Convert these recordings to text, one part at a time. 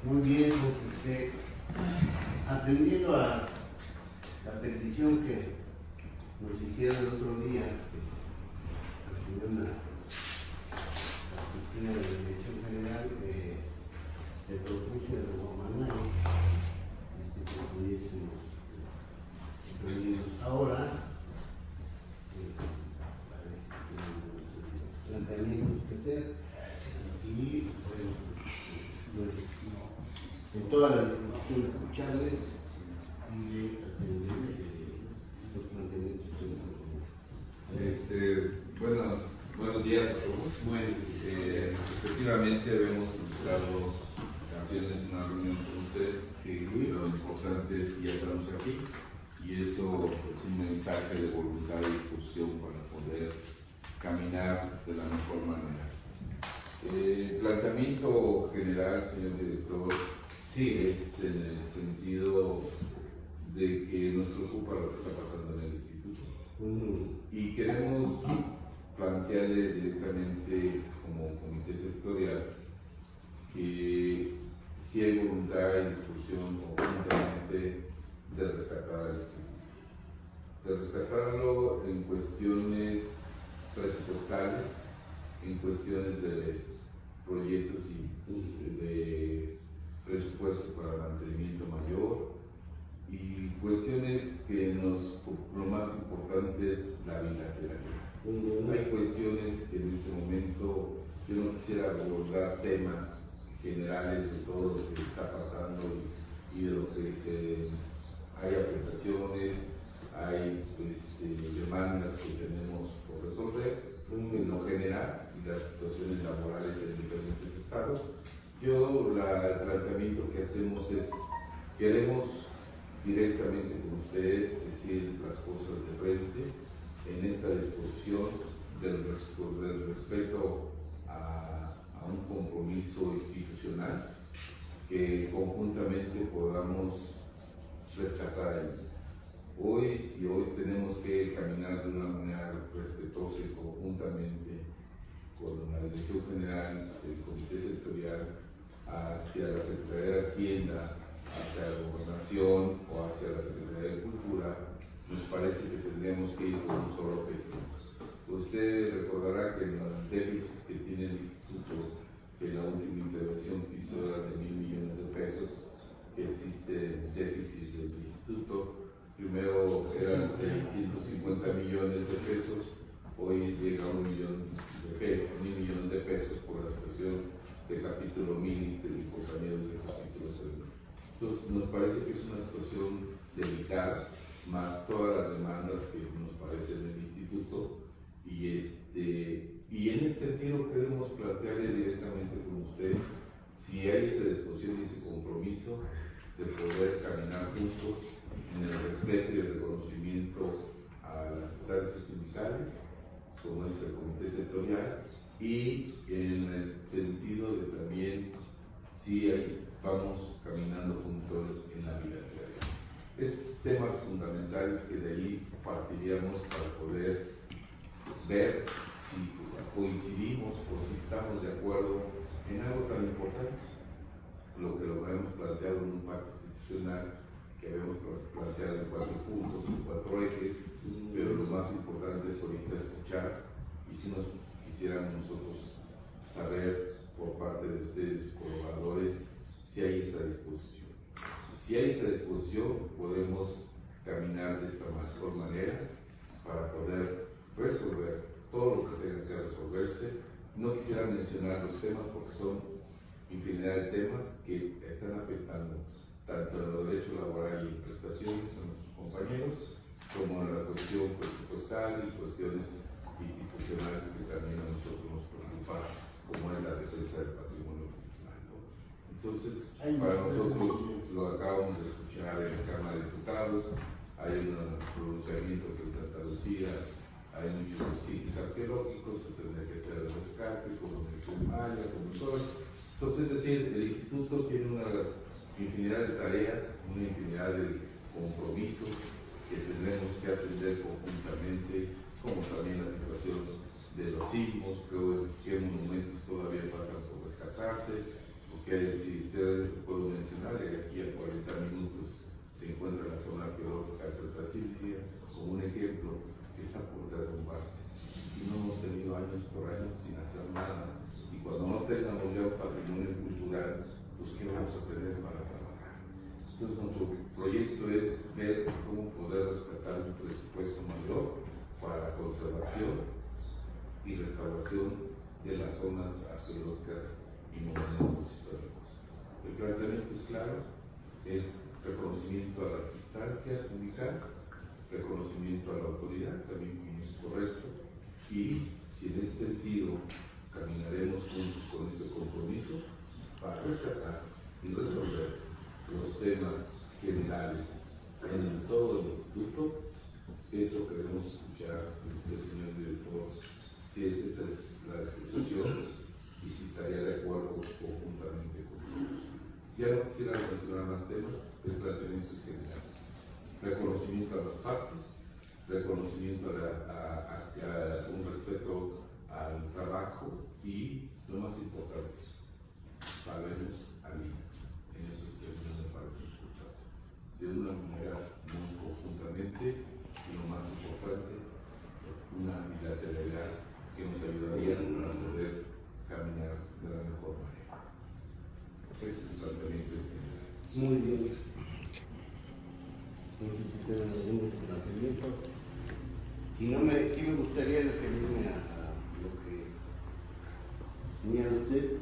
Muy bien, pues atendiendo a la petición que nos hicieron el otro día, atendiendo a la oficina de la Dirección General, de propuse de Guamanay, que pudiésemos reunirnos ahora, planteamientos que hacer, y bueno, en toda la discusión escucharles y atender los planteamientos que buenos días a todos. bueno, Efectivamente debemos invitarlos a hacer una reunión con ustedes. Lo importante es que ya estamos aquí y esto es un mensaje de voluntad y disposición para poder caminar de la mejor manera. El planteamiento general, señor director, es en el sentido de que nos preocupa lo que está pasando en el instituto. Y queremos plantearle directamente como comité sectorial que si hay voluntad y discusión conjuntamente de rescatar al instituto. De rescatarlo en cuestiones presupuestales, en cuestiones de proyectos y de presupuesto para mantenimiento mayor y cuestiones que lo más importante es la bilateralidad. Hay cuestiones que en este momento yo no quisiera abordar temas generales de todo lo que está pasando y de lo que hay afectaciones, hay demandas que tenemos por resolver en lo general y las situaciones laborales en diferentes estados. El planteamiento que hacemos es, queremos directamente con usted decir las cosas de frente en esta disposición del respeto a un compromiso institucional que conjuntamente podamos rescatar el si hoy tenemos que caminar de una manera respetuosa y conjuntamente con la Dirección General del Comité Sectorial hacia la Secretaría de Hacienda, hacia la Gobernación o hacia la Secretaría de Cultura, nos parece que tendríamos que ir con un solo objetivo. Usted recordará que el déficit que tiene el Instituto, que en la última intervención hizo era de 1,000 millones de pesos, que existe déficit del Instituto. Primero eran 650 millones de pesos, hoy llega a 1,000 millones de pesos por la expresión del capítulo 1000 y de mis compañeros del capítulo 30. Entonces nos parece que es una situación delicada, más todas las demandas que nos parecen del instituto y en ese sentido queremos plantearle directamente con usted si hay esa disposición y ese compromiso de poder caminar juntos en el respeto y el reconocimiento a las instancias sindicales, como es el comité sectorial, y en el sentido de también si vamos caminando juntos en la bilateralidad. Es temas fundamentales que de ahí partiríamos para poder ver si coincidimos o si estamos de acuerdo en algo tan importante, lo que lo hemos planteado en un pacto institucional que habíamos planteado en 4 puntos, en 4 ejes, pero lo más importante es ahorita escuchar y si nos quisiéramos nosotros saber por parte de ustedes, colaboradores, si hay esa disposición. Si hay esa disposición, podemos caminar de esta mejor manera para poder resolver todo lo que tenga que resolverse. No quisiera mencionar los temas porque son infinidad de temas que están afectando tanto en los derechos laborales y prestaciones a nuestros compañeros, como en la cuestión presupuestal y cuestiones institucionales que también a nosotros nos preocupan, como es la defensa del patrimonio cultural. Entonces, para nosotros, lo acabamos de escuchar en la Cámara de Diputados, hay un pronunciamiento que en Santa Lucía hay muchos vestigios arqueológicos, se tendría que hacer el rescate, como en Maya, como todo. Entonces, es decir, el instituto tiene una infinidad de tareas, una infinidad de compromisos que tendremos que atender conjuntamente, como también la situación de los sismos, qué monumentos todavía faltan por rescatarse, Porque si usted puedo mencionar, de aquí a 40 minutos se encuentra la zona arqueológica de Santa Silvia, como un ejemplo que está por derrumbarse. Y no hemos tenido años por años sin hacer nada. Y cuando no tengamos ya un patrimonio cultural, pues ¿qué vamos a tener para trabajar? Entonces nuestro proyecto es ver cómo poder rescatar un presupuesto mayor para conservación y restauración de las zonas arqueológicas y monumentos históricos. El planteamiento es claro, es reconocimiento a las instancias sindicales, reconocimiento a la autoridad, también como es correcto, y si en ese sentido caminaremos juntos con este compromiso para rescatar y resolver los temas generales en todo el instituto, eso queremos escuchar de usted, señor director, si esa es la disposición y si estaría de acuerdo conjuntamente con nosotros. Ya no quisiera mencionar más temas, el planteamiento es general. Reconocimiento a las partes, reconocimiento a un respeto al trabajo y, lo más importante, sabemos al en esos términos me parece importante. De una manera muy conjuntamente y lo más importante, una bilateralidad que nos ayudaría a poder caminar de la mejor manera. Ese es el planteamiento en general. Muy bien. No sé si tienen algún planteamiento. Si no, sí me gustaría referirme a lo que señala usted,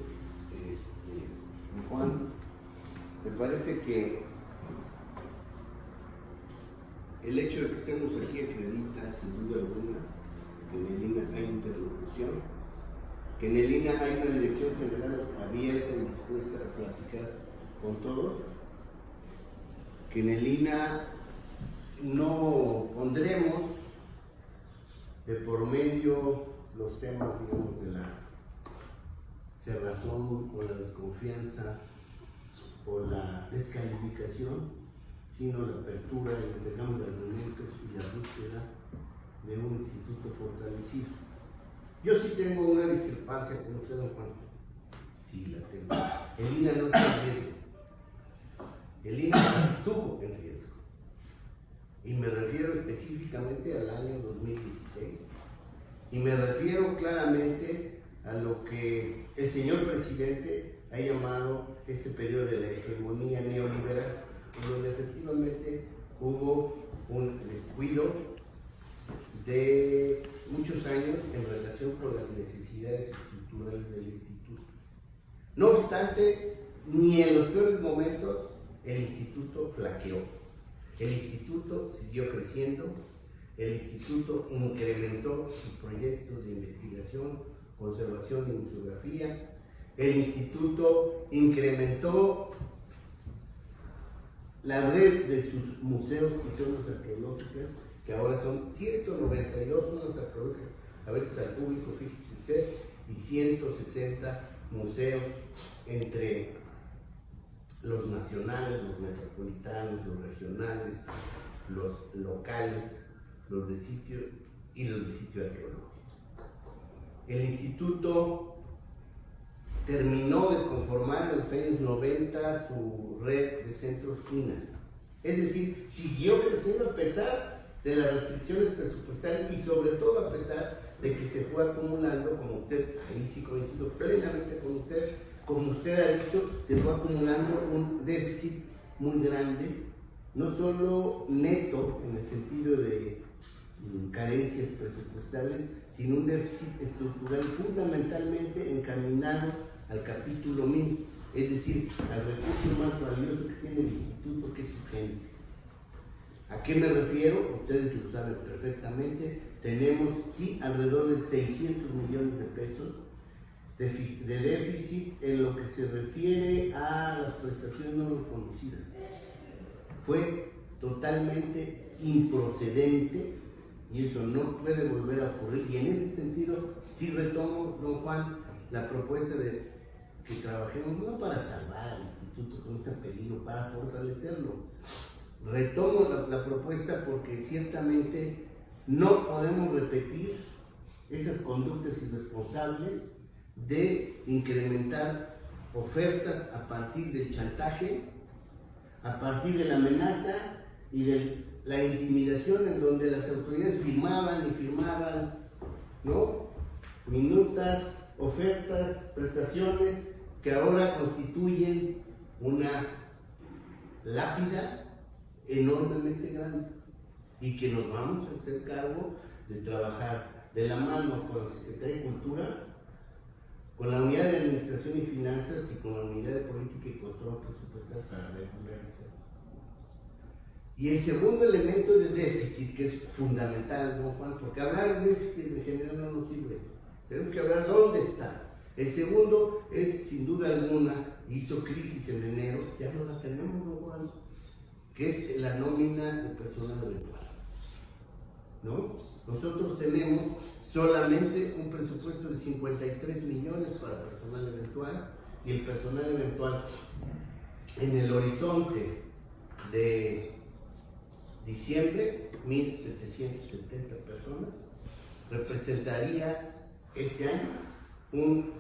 Juan. Me parece que el hecho de que estemos aquí acredita, sin duda alguna, que en el INAH hay interlocución, que en el INAH hay una dirección general abierta y dispuesta a platicar con todos, que en el INAH no pondremos de por medio los temas, digamos, de la cerrazón o la desconfianza o la descalificación, sino la apertura, el intercambio de argumentos y la búsqueda de un instituto fortalecido. Yo sí tengo una discrepancia con usted, don Juan. Sí, la tengo. El INAH no está en riesgo. El INAH estuvo en riesgo. Y me refiero específicamente al año 2016. Y me refiero claramente a lo que el señor presidente ha llamado este periodo de la hegemonía neoliberal, donde efectivamente hubo un descuido de muchos años en relación con las necesidades estructurales del instituto. No obstante, ni en los peores momentos el instituto flaqueó. El instituto siguió creciendo, el instituto incrementó sus proyectos de investigación, conservación y museografía, el instituto incrementó la red de sus museos y zonas arqueológicas, que ahora son 192 zonas arqueológicas abiertas al público, fíjese usted, y 160 museos entre los nacionales, los metropolitanos, los regionales, los locales, los de sitio y los de sitio arqueológico. El instituto terminó de conformar en los años 90 su red de centros INAH. Es decir, siguió creciendo a pesar de las restricciones presupuestarias y sobre todo a pesar de que se fue acumulando, como usted, ahí sí coincido plenamente con usted, como usted ha dicho, se fue acumulando un déficit muy grande, no solo neto en el sentido de carencias presupuestales, sino un déficit estructural fundamentalmente encaminado al capítulo 1000, es decir, al recurso más valioso que tiene el instituto, que es su gente. ¿A qué me refiero? Ustedes lo saben perfectamente. Tenemos, sí, alrededor de 600 millones de pesos de déficit en lo que se refiere a las prestaciones no reconocidas. Fue totalmente improcedente y eso no puede volver a ocurrir. Y en ese sentido, sí retomo, don Juan, la propuesta de que trabajemos no para salvar al instituto con este peligro, para fortalecerlo. Retomo la propuesta porque ciertamente no podemos repetir esas conductas irresponsables de incrementar ofertas a partir del chantaje, a partir de la amenaza y de la intimidación, en donde las autoridades firmaban y firmaban, ¿no?, minutas, ofertas, prestaciones que ahora constituyen una lápida enormemente grande y que nos vamos a hacer cargo de trabajar de la mano con la Secretaría de Cultura, con la Unidad de Administración y Finanzas y con la Unidad de Política y Control Presupuestal para regularizar. Y el segundo elemento de déficit, que es fundamental, ¿no, Juan? Porque hablar de déficit en general no nos sirve. Tenemos que hablar dónde está. El segundo es, sin duda alguna, hizo crisis en enero, ya no la tenemos, ¿no, Juan?, que es la nómina de personal eventual, ¿no? Nosotros tenemos solamente un presupuesto de 53 millones para personal eventual, y el personal eventual en el horizonte de diciembre, 1.770 personas, representaría este año un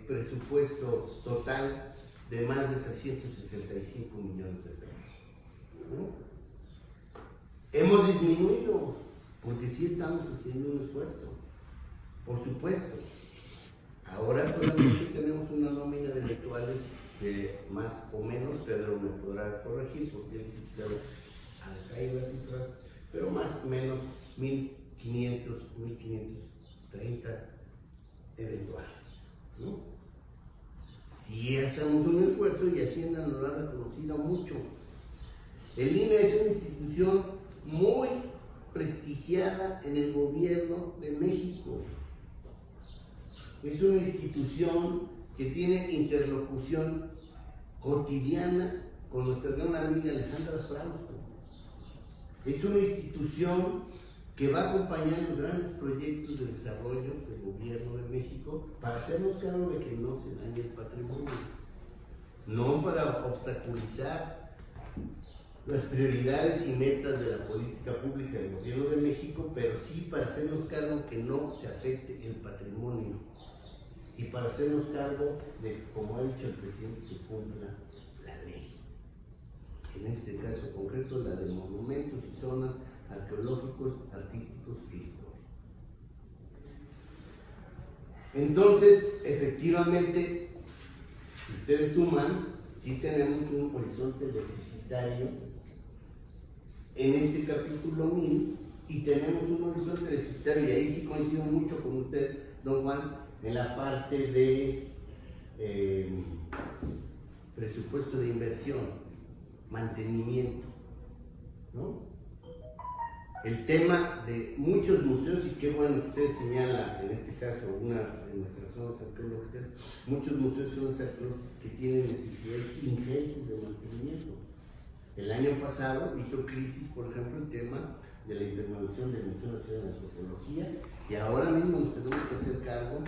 presupuesto total de más de 365 millones de pesos, ¿no? Hemos disminuido, porque sí estamos haciendo un esfuerzo, por supuesto. Ahora solamente tenemos una nómina de eventuales de más o menos, Pedro me podrá corregir porque él sí sabe a caer la cifra, pero más o menos 1.500, 1.530 eventuales, ¿no? Si hacemos un esfuerzo, y Hacienda nos lo ha reconocido mucho. El INE es una institución muy prestigiada en el gobierno de México. Es una institución que tiene interlocución cotidiana con nuestra gran amiga Alejandra Frausto. Es una institución que va acompañando grandes proyectos de desarrollo del gobierno de México para hacernos cargo de que no se dañe el patrimonio, no para obstaculizar las prioridades y metas de la política pública del gobierno de México, pero sí para hacernos cargo que no se afecte el patrimonio y para hacernos cargo de, como ha dicho el presidente, se cumpla la ley. En este caso concreto, la de monumentos y zonas arqueológicos, artísticos e históricos. Entonces, efectivamente, si ustedes suman, sí tenemos un horizonte deficitario en este capítulo 1000, y tenemos un horizonte deficitario, y ahí sí coincido mucho con usted, don Juan, en la parte de presupuesto de inversión, mantenimiento, ¿no? El tema de muchos museos, y qué bueno que usted señala en este caso una de nuestras zonas arqueológicas, muchos museos son arqueológicos que tienen necesidades ingentes de mantenimiento. El año pasado hizo crisis, por ejemplo, el tema de la intervención del Museo Nacional de Antropología, y ahora mismo nos tenemos que hacer cargo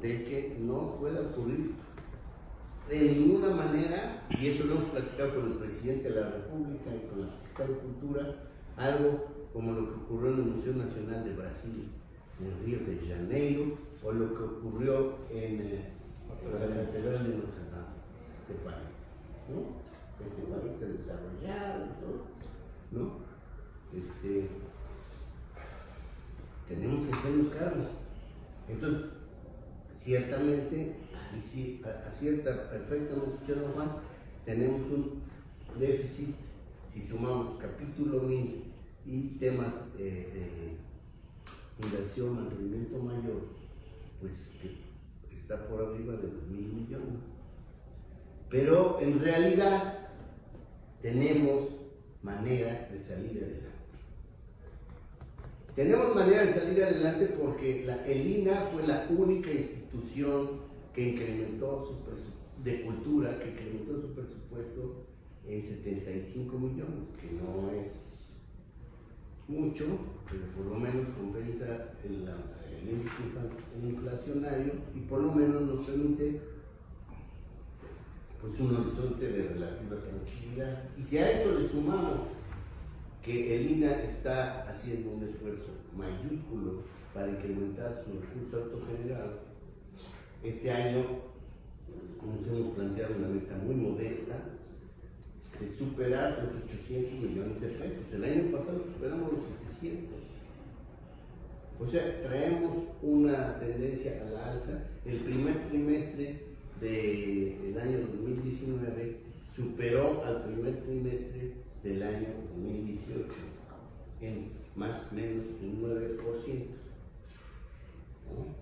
de que no pueda ocurrir de ninguna manera, y eso lo hemos platicado con el presidente de la República y con la Secretaria de Cultura, algo como lo que ocurrió en el Museo Nacional de Brasil, en Río de Janeiro, o lo que ocurrió en la Catedral de Notre Dame de París, ¿no? Este país desarrollado, ¿no? Tenemos que hacernos cargo. Entonces, ciertamente, y sí, acierta perfectamente don Juan, tenemos un déficit, si sumamos capítulo 1000 y temas de inversión, mantenimiento mayor, pues que está por arriba de los 1.000 millones. Pero en realidad tenemos manera de salir adelante. Tenemos manera de salir adelante porque el INAH fue la única institución que incrementó de cultura, que incrementó su presupuesto en 75 millones, que no es mucho, pero por lo menos compensa el índice inflacionario y por lo menos nos permite pues un horizonte de relativa tranquilidad. Y si a eso le sumamos que el INAH está haciendo un esfuerzo mayúsculo para incrementar su recurso autogenerado, este año nos hemos planteado una meta muy modesta de superar los 800 millones de pesos. El año pasado superamos los 700. O sea, traemos una tendencia a la alza. El primer trimestre del año 2019 superó al primer trimestre del año 2018 en más o menos un 9%. ¿No?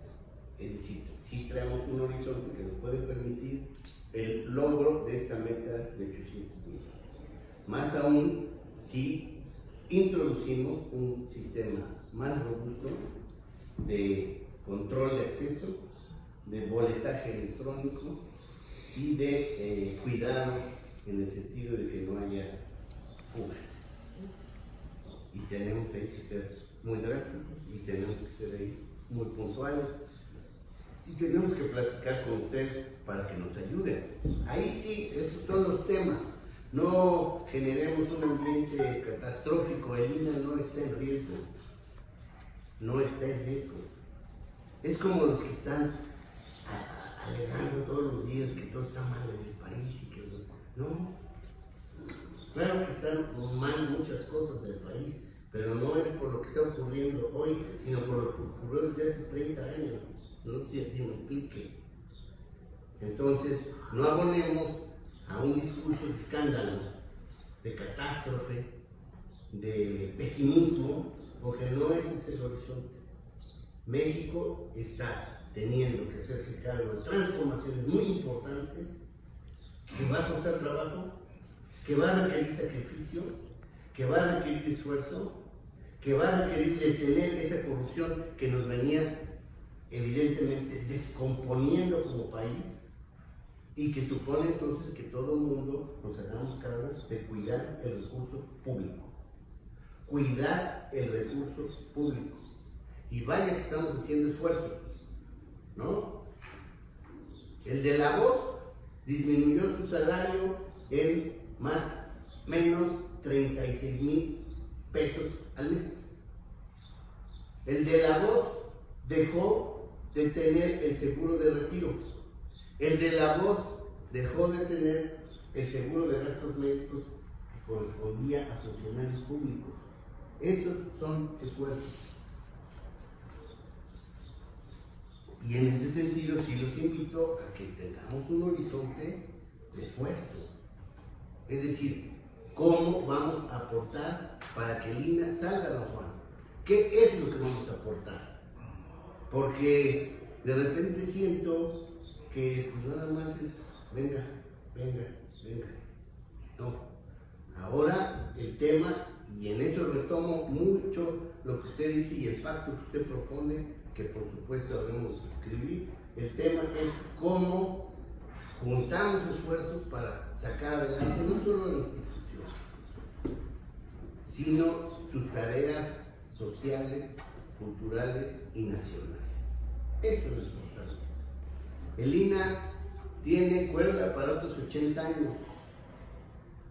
Es decir, sí traemos un horizonte que nos puede permitir el logro de esta meta de 800 millones. Más aún, si introducimos un sistema más robusto de control de acceso, de boletaje electrónico y de cuidado en el sentido de que no haya fugas. Y tenemos ahí que ser muy drásticos y tenemos que ser ahí muy puntuales y tenemos que platicar con ustedes para que nos ayuden. Ahí sí, esos son los temas. No generemos un ambiente catastrófico. El INA no está en riesgo. No está en riesgo. Es como los que están alegando todos los días que todo está mal en el país y que no. Claro que están mal muchas cosas del país, pero no es por lo que está ocurriendo hoy, sino por lo que ocurrió desde hace 30 años. No sé si me explique. Entonces, no abonemos a un discurso de escándalo, de catástrofe, de pesimismo, porque no ese es el horizonte. México está teniendo que hacerse cargo de transformaciones muy importantes, que va a costar trabajo, que va a requerir sacrificio, que va a requerir esfuerzo, que va a requerir detener esa corrupción que nos venía evidentemente descomponiendo como país y que supone entonces que todo el mundo nos hagamos cargo de cuidar el recurso público. Cuidar el recurso público. Y vaya que estamos haciendo esfuerzos, ¿no? El de la voz disminuyó su salario en más o menos 36,000 pesos al mes. El de la voz dejó de tener el seguro de retiro. El de la voz dejó de tener el seguro de gastos médicos que correspondía a funcionarios públicos. Esos son esfuerzos. Y en ese sentido sí los invito a que tengamos un horizonte de esfuerzo. Es decir, ¿cómo vamos a aportar para que el INA salga, don Juan? ¿Qué es lo que vamos a aportar? Porque de repente siento que pues nada más es venga. No. Ahora el tema, y en eso retomo mucho lo que usted dice y el pacto que usted propone, que por supuesto debemos suscribir, el tema es cómo juntamos esfuerzos para sacar adelante no solo la institución, sino sus tareas sociales, culturales y nacionales. Esto es lo importante. El INA tiene cuerda para otros 80 años.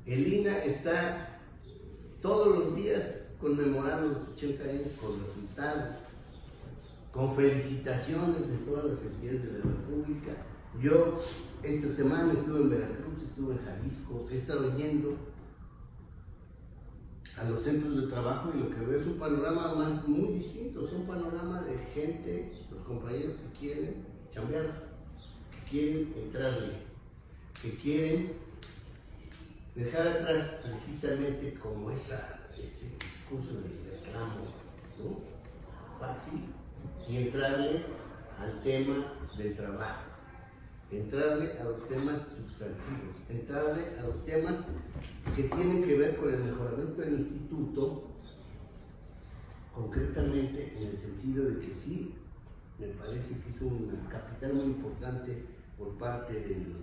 El INA está todos los días conmemorando los 80 años con resultados, con felicitaciones de todas las entidades de la República. Yo esta semana estuve en Veracruz, estuve en Jalisco, he estado yendo a los centros de trabajo y lo que veo es un panorama muy distinto, es un panorama de gente, los compañeros que quieren chambear, que quieren entrarle, que quieren dejar atrás precisamente como ese discurso de reclamo, ¿no? Fácil, y entrarle al tema del trabajo, entrarle a los temas sustantivos, entrarle a los temas que tienen que ver con el mejoramiento del instituto, concretamente en el sentido de que sí, me parece que es un capital muy importante por parte del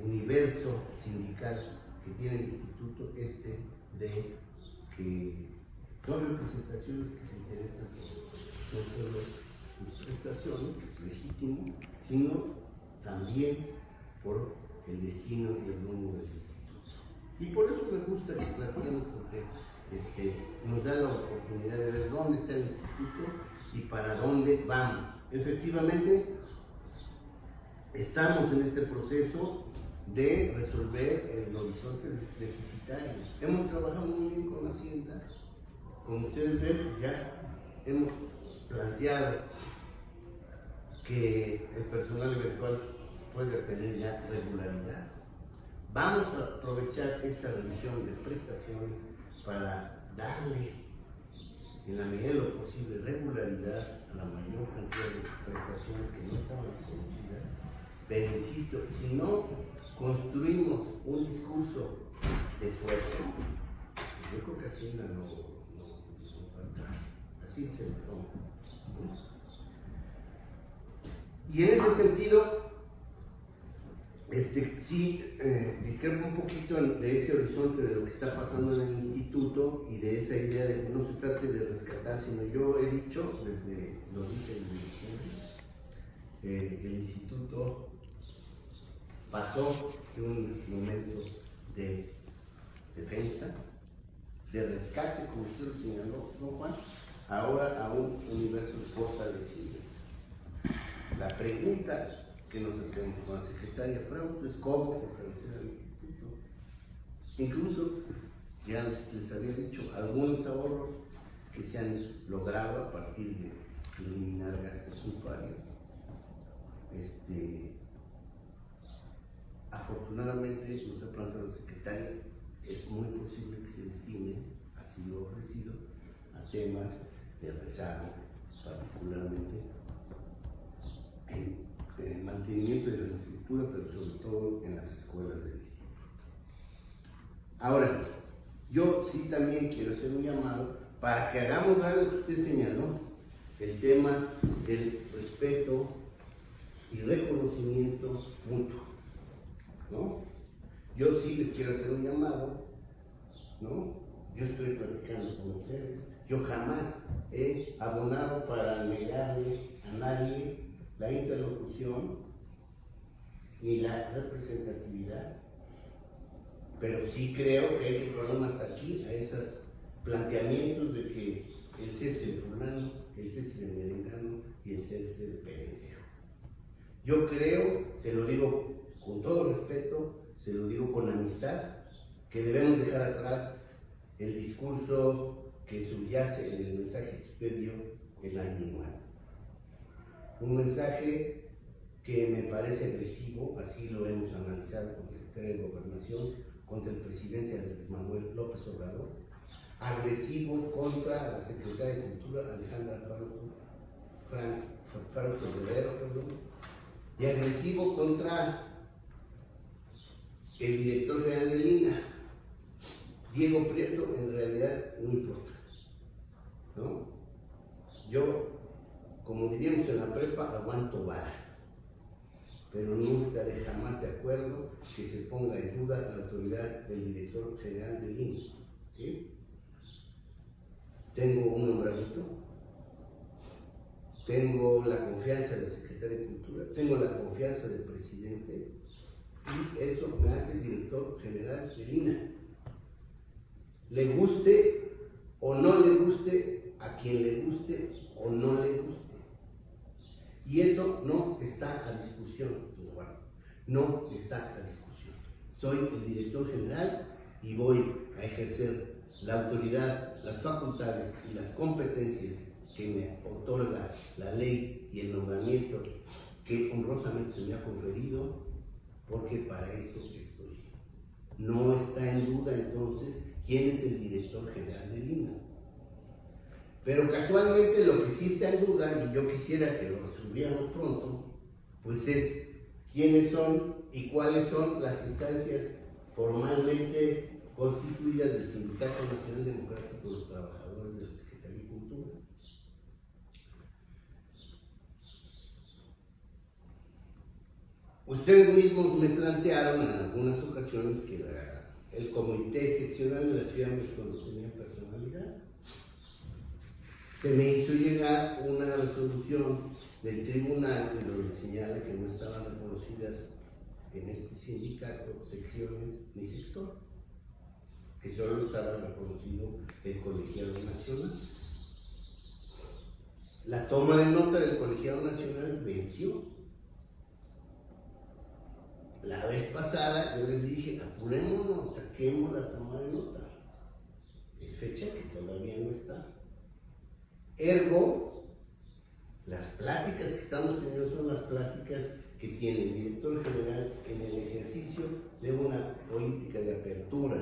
universo sindical que tiene el instituto de que son representaciones que se interesan no solo sus prestaciones, que es legítimo, sino también por el destino y el rumbo del instituto. Y por eso me gusta que platiquemos, porque nos da la oportunidad de ver dónde está el instituto y para dónde vamos. efectivamente, estamos en este proceso de resolver el horizonte deficitario. Hemos trabajado muy bien con Hacienda. Como ustedes ven, ya hemos planteado que el personal eventual puede tener ya regularidad. Vamos a aprovechar esta revisión de prestaciones para darle, en la medida de lo posible, regularidad a la mayor cantidad de prestaciones que no estaban conocidas. Pero insisto, si no construimos un discurso de esfuerzo, yo creo que Hacienda no va a entrar. Así se lo toma, ¿no? Y en ese sentido, sí discrepo un poquito de ese horizonte de lo que está pasando en el instituto y de esa idea de que no se trate de rescatar, sino yo he dicho, lo dije desde diciembre, el instituto pasó de un momento de defensa, de rescate, como usted lo señaló, don Juan, ahora a un universo fortalecido. La pregunta que nos hacemos con la secretaria Frausto es cómo fortalecer al instituto. Incluso, ya les había dicho, algunos ahorros que se han logrado a partir de eliminar gastos suntuarios. Afortunadamente, nos ha planteado la secretaria, es muy posible que se destine, así lo ha ofrecido, a temas de rezago, particularmente en el mantenimiento de la infraestructura, pero sobre todo en las escuelas del instituto. Ahora, yo sí también quiero hacer un llamado para que hagamos algo que usted señaló, el tema del respeto y reconocimiento mutuo, ¿no? Yo sí les quiero hacer un llamado, ¿no? Yo estoy platicando con ustedes, yo jamás he abonado para negarle a nadie la interlocución ni la representatividad, pero sí creo que hay que poner hasta aquí a esos planteamientos de que el cese de fulano, el cese de merengano y el cese de perencejo. Yo creo, se lo digo con todo respeto, se lo digo con amistad, que debemos dejar atrás el discurso que subyace en el mensaje que usted dio el año nuevo. Un mensaje que me parece agresivo, así lo hemos analizado con el secretario de Gobernación, contra el presidente Andrés Manuel López Obrador, agresivo contra la secretaria de Cultura Alejandra Frausto Guerrero, y agresivo contra el director general del INAH, Diego Prieto. En realidad no importa, ¿no? Yo, como diríamos en la prepa, aguanto vara, pero no estaré jamás de acuerdo que se ponga en duda la autoridad del director general del INAH, ¿sí? Tengo un nombramiento, tengo la confianza de la Secretaría de Cultura, tengo la confianza del presidente, y eso me hace director general del INAH. Le guste o no le guste, a quien le guste o no le guste. Y eso no está a discusión, don Juan, no está a discusión. Soy el director general y voy a ejercer la autoridad, las facultades y las competencias que me otorga la ley y el nombramiento que honrosamente se me ha conferido, porque para eso estoy. No está en duda entonces quién es el director general del INAH. Pero casualmente lo que sí está en duda, y yo quisiera que lo resolviéramos pronto, pues es quiénes son y cuáles son las instancias formalmente constituidas del Sindicato Nacional Democrático de los Trabajadores de la Secretaría de Cultura. Ustedes mismos me plantearon en algunas ocasiones que el Comité Seccional de la Ciudad de México no tenía personalidad. Se me hizo llegar una resolución del tribunal en donde señala que no estaban reconocidas en este sindicato secciones ni sector, que solo estaba reconocido el colegiado nacional. La toma de nota del Colegiado Nacional venció. La vez pasada yo les dije, apurémonos, saquemos la toma de nota. Es fecha que todavía no está. Ergo, las pláticas que estamos teniendo son las pláticas que tiene el director general en el ejercicio de una política de apertura,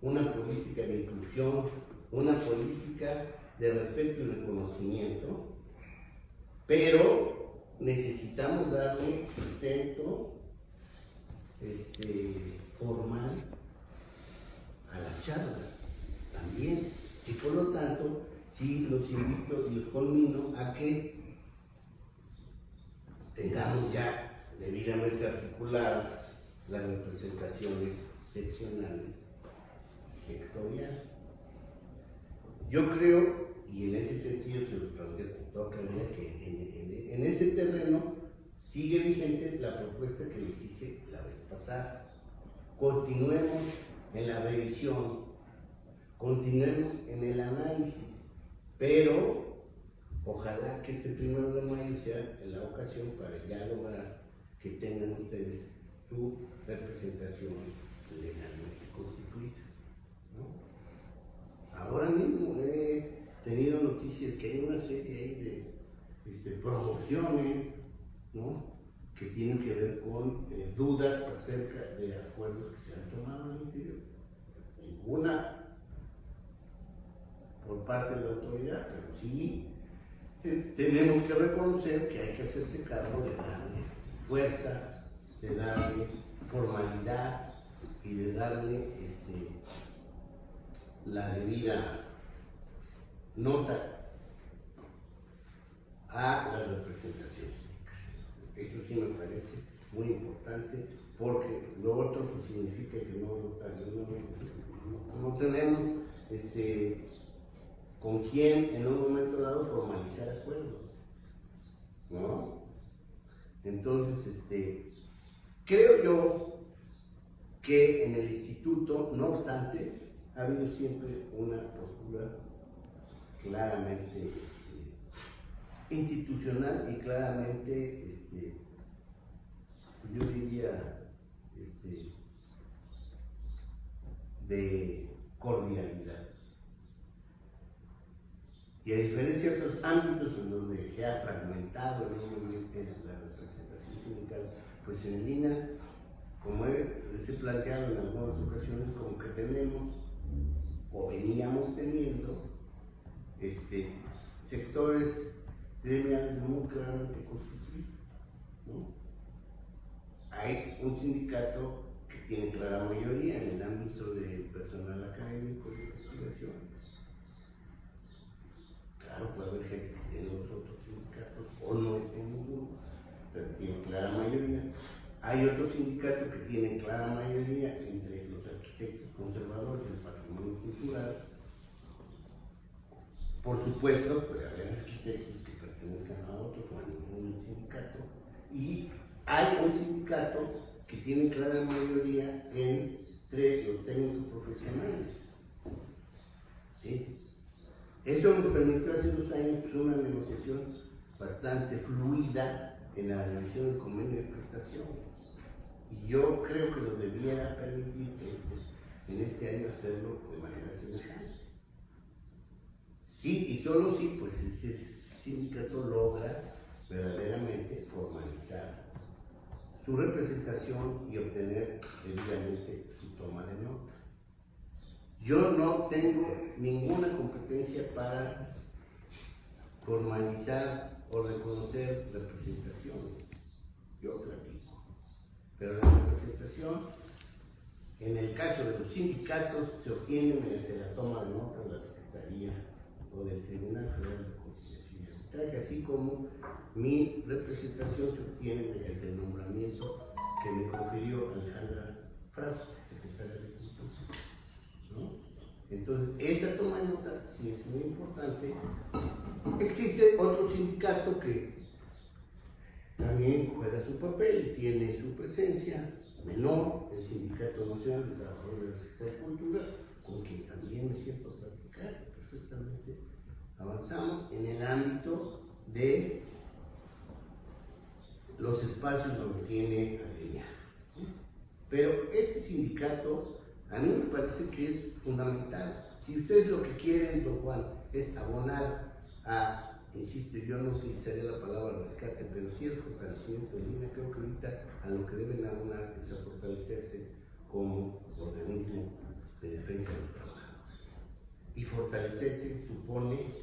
una política de inclusión, una política de respeto y reconocimiento, pero necesitamos darle sustento formal a las charlas también, y por lo tanto sí los invito y los conmino a que tengamos ya debidamente articuladas las representaciones seccionales y sectoriales. Yo creo, y en ese sentido se lo tocaría que en ese terreno sigue vigente la propuesta que les hice la vez pasada. Continuemos en la revisión, continuemos en el análisis, pero ojalá que este 1 de mayo sea la ocasión para ya lograr que tengan ustedes su representación legalmente constituida, ¿no? Ahora mismo he tenido noticias que hay una serie ahí de promociones, ¿no?, que tienen que ver con dudas acerca de acuerdos que se han tomado en el interior. Ninguna por parte de la autoridad, pero sí tenemos que reconocer que hay que hacerse cargo de darle fuerza, de darle formalidad y de darle la debida nota a la representación sindical. Eso sí me parece muy importante, porque lo otro pues significa que no tenemos con quién en un momento dado formalizar acuerdos, ¿no? Entonces, creo yo que en el instituto, no obstante, ha habido siempre una postura claramente institucional y claramente, yo diría, de cordialidad. Y a diferencia de otros ámbitos en donde se ha fragmentado enormemente la representación sindical, pues en línea, como les he planteado en algunas ocasiones, como que tenemos o veníamos teniendo sectores gremiales muy claramente constituidos, ¿no? Hay un sindicato que tiene clara mayoría en el ámbito del personal académico y de investigación. Claro, puede haber gente que esté en los otros sindicatos o no esté en ninguno, pero tiene clara mayoría. Hay otro sindicato que tiene clara mayoría entre los arquitectos conservadores del patrimonio cultural. Por supuesto, puede haber arquitectos que pertenezcan a otros o a ningún sindicato. Y hay un sindicato que tiene clara mayoría entre los técnicos profesionales. ¿Sí? Eso nos permitió hace 2 años una negociación bastante fluida en la revisión del convenio de prestaciones. Y yo creo que nos debiera permitir en este año hacerlo de manera semejante. Sí, y solo si pues ese sindicato logra verdaderamente formalizar su representación y obtener debidamente su toma de nota. Yo no tengo ninguna competencia para formalizar o reconocer representaciones. Yo platico. Pero la representación, en el caso de los sindicatos, se obtiene mediante la toma de nota de la Secretaría o del Tribunal Federal de Conciliación y Arbitraje, así como mi representación se obtiene mediante el nombramiento que me confirió Alejandra Franco, secretaria de Cultura, ¿no? Entonces, esa toma de nota sí es muy importante. Existe otro sindicato que también juega su papel, tiene su presencia menor, el Sindicato Nacional de Trabajadores de la Secretaría de Cultura, con quien también me siento a platicar perfectamente. Avanzamos en el ámbito de los espacios donde tiene agremiados. Pero este sindicato a mí me parece que es fundamental. Si ustedes lo que quieren, don Juan, es abonar a, insisto, yo no utilizaría la palabra rescate, pero sí el fortalecimiento de línea, creo que ahorita a lo que deben abonar es a fortalecerse como organismo de defensa de los trabajadores. Y fortalecerse supone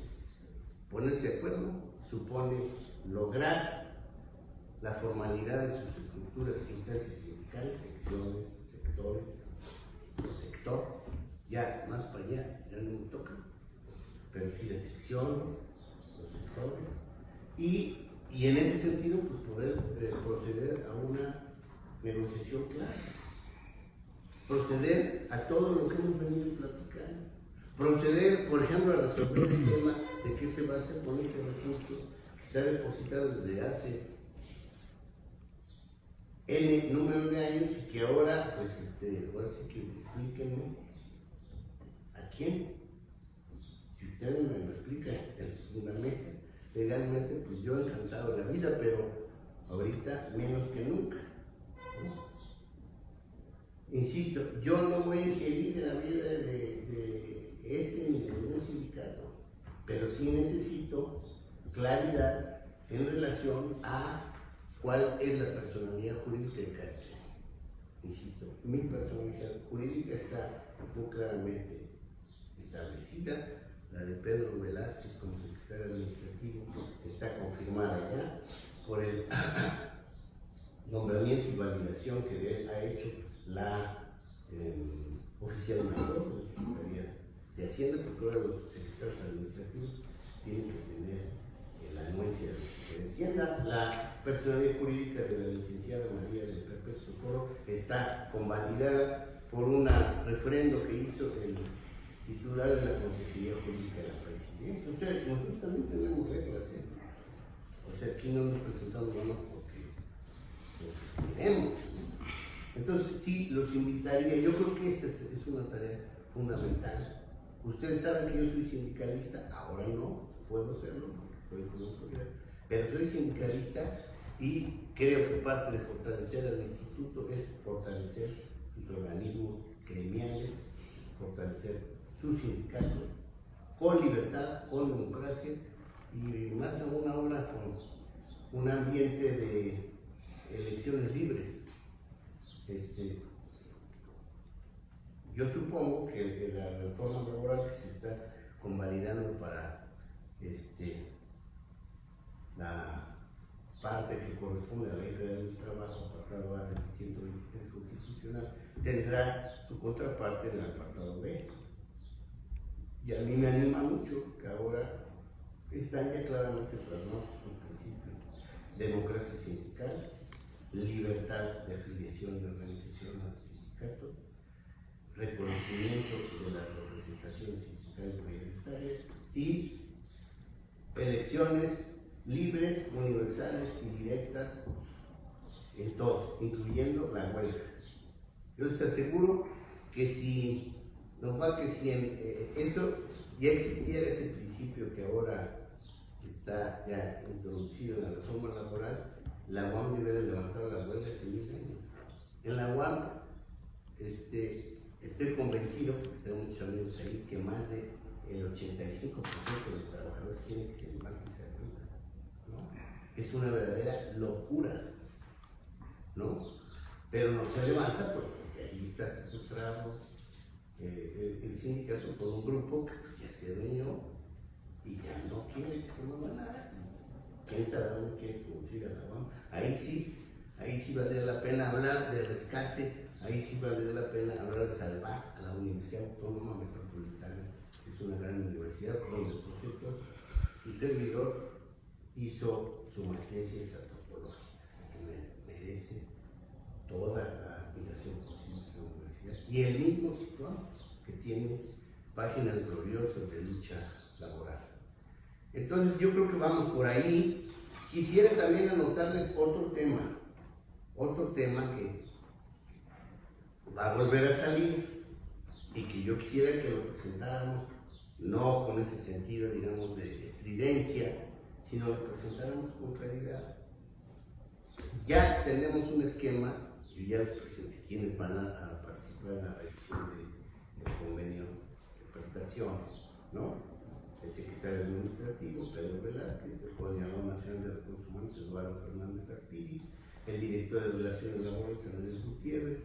ponerse de acuerdo, supone lograr la formalidad de sus estructuras, instancias sindicales, secciones, sectores, o sector, ya más para allá, ya no me toca, pero sí las secciones, los sectores, y en ese sentido, pues poder proceder a una negociación clara, proceder a todo lo que hemos venido platicando, proceder, por ejemplo, a resolver el tema de qué se va a hacer con ese recurso que está depositado desde hace N número de años y que ahora, pues, ahora sí que explíquenme a quién. Si ustedes me lo explican legalmente, pues yo he encantado la vida, pero ahorita menos que nunca, ¿no? Insisto, yo no voy a ingerir en la vida de ni de ningún sindicato, pero sí necesito claridad en relación a cuál es la personalidad jurídica de cada quien. Insisto, mi personalidad jurídica está muy claramente establecida, la de Pedro Velázquez como secretario administrativo está confirmada ya por el nombramiento y validación que ha hecho la oficial mayor de la Secretaría de Hacienda, porque ahora los secretarios administrativos tienen que tener la anuencia de Hacienda. La personalidad jurídica de la licenciada María del Perpetuo Socorro está convalidada por un referendo que hizo el titular de la Consejería Jurídica de la Presidencia. O sea, nosotros también tenemos reglas, ¿eh? O sea, aquí no nos presentamos nada más porque queremos, ¿no? Entonces, sí, los invitaría. Yo creo que esta es una tarea fundamental. Ustedes saben que yo soy sindicalista, ahora no puedo serlo porque estoy con autoridad, pero soy sindicalista y creo que parte de fortalecer al instituto es fortalecer sus organismos gremiales, fortalecer sus sindicatos con libertad, con democracia y más aún ahora con un ambiente de elecciones libres. Yo supongo que la reforma laboral que se está convalidando para la parte que corresponde a la Ley Federal del Trabajo, apartado A del 123 constitucional, tendrá su contraparte en el apartado B. Y a mí me anima mucho que ahora están ya claramente plasmados los principios: democracia sindical, libertad de afiliación y organización a los sindicatos, reconocimiento de las representaciones sindicales mayoritarias y elecciones libres, universales y directas en todo, incluyendo la huelga. Yo les aseguro que si en eso ya existiera ese principio que ahora está ya introducido en la reforma laboral, la UAM hubiera levantado la huelga hace 10 años. En la UAM estoy convencido, porque tengo muchos amigos ahí, que más del 85% de los trabajadores quieren que se levante esa huelga, ¿no? Es una verdadera locura, ¿no? Pero no se levanta pues, porque ahí está secuestrado el sindicato por un grupo que pues, ya se adueñó y ya no quiere que se mueva nada. ¿Quién sabe dónde quiere conducir a la UAM? Ahí sí valdría la pena hablar de rescate, ahí sí valdría la pena hablar de salvar a la Universidad Autónoma Metropolitana, que es una gran universidad donde, por cierto, su servidor hizo su maestría en ciencias antropológicas, que merece toda la admiración posible de esa universidad, y el mismo Situán, que tiene páginas gloriosas de lucha laboral. Entonces yo creo que vamos por ahí. Quisiera también anotarles otro tema que va a volver a salir y que yo quisiera que lo presentáramos, no con ese sentido, digamos, de estridencia, si no lo presentáramos con claridad. Ya tenemos un esquema, y ya les presenté quienes van a participar en la revisión del convenio de prestaciones, ¿no? El secretario administrativo, Pedro Velázquez, el Coordinador Nacional de Recursos Humanos, Eduardo Fernández Arpiri, el director de Relaciones Laborales, Andrés Gutiérrez,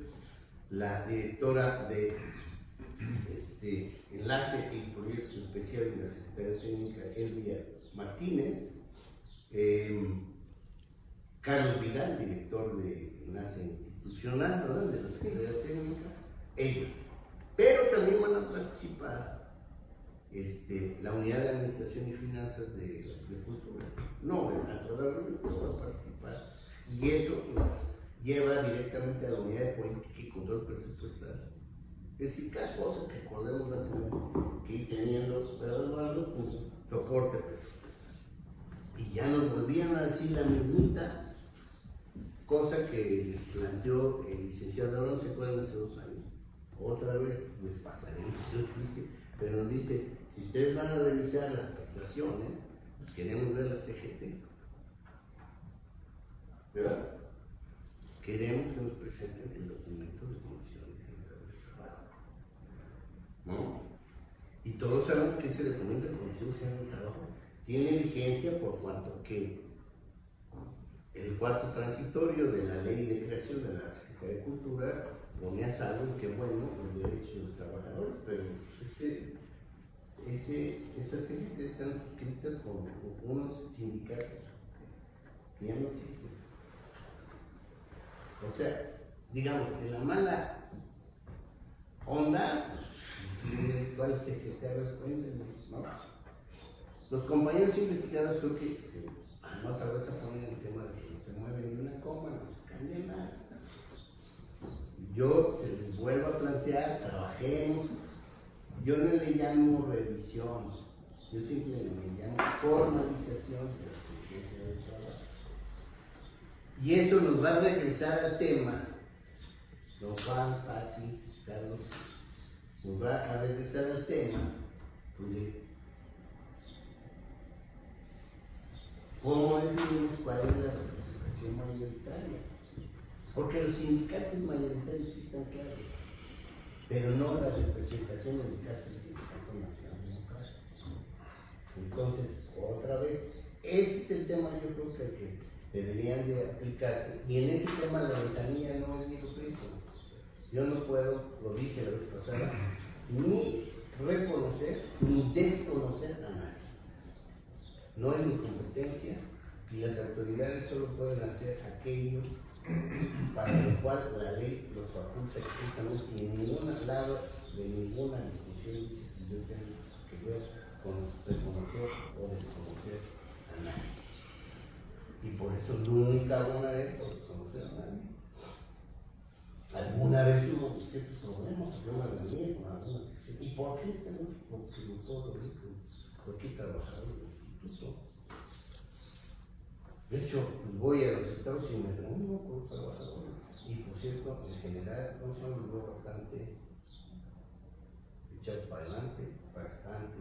la directora de Enlace y Proyectos Especiales de la Secretaría Técnica, Elvia Martínez, Carlos Vidal, director de Enlace Institucional, ¿verdad?, de la Secretaría Técnica, ellos. Pero también van a participar la Unidad de Administración y Finanzas de Cultura. No, al programa no va a participar. Y eso nos lleva directamente a la Unidad de Política y Control Presupuestal. Es decir, cada cosa que acordemos va a tener que ir teniendo, evaluando un soporte presupuestal. Y ya nos volvían a decir la mismita cosa que les planteó el licenciado Alonso, se acuerdan, hace 2 años. Otra vez les pasaremos, pero nos dice, si ustedes van a revisar las prestaciones, pues queremos ver la CGT, ¿verdad? Queremos que nos presenten el documento de condiciones generales de trabajo, ¿no? Y todos sabemos que ese documento de condiciones generales de trabajo tiene vigencia por cuanto que el cuarto transitorio de la ley de creación de la Secretaría de Cultura pone a salvo, que bueno, los derechos de los trabajadores, pero esas élites están suscritas con unos sindicatos que ya no existen. O sea, digamos, en la mala onda, ¿cuál secretario? Cuéntenme, ¿no? Los compañeros investigadores creo que se van otra vez a poner el tema de que no se mueve ni una coma, no se cambia nada. Yo se les vuelvo a plantear, trabajemos. Yo no le llamo revisión, yo simplemente le llamo formalización de la diligencia del trabajo. Y eso nos va a regresar al tema, don Juan, Pati, Carlos, nos va a regresar al tema de cómo definimos cuál es la representación mayoritaria. Porque los sindicatos mayoritarios sí están claros, pero no la representación en el caso del Sindicato Nacional Democrático. Entonces, otra vez, ese es el tema, yo creo que deberían de aplicarse. Y en ese tema la ventanilla no es Diego Prieto. Yo no puedo, lo dije la vez pasada, ni reconocer ni desconocer a nadie. No es mi competencia y las autoridades solo pueden hacer aquello para lo cual la ley los faculta expresamente, y en ningún lado de ninguna discusión dice que yo tengo que ver con reconocer o desconocer a nadie. Y por eso nunca abonaré por desconocer a nadie. Alguna vez hubo ciertos problemas, problemas de mí, con algunas secciones. ¿Y por qué tenemos? Porque todo lo dijo, porque he trabajado en el instituto. De hecho, voy a los estados y me reúno con los trabajadores. Y por cierto, en general, no son los bastante echados para adelante, bastante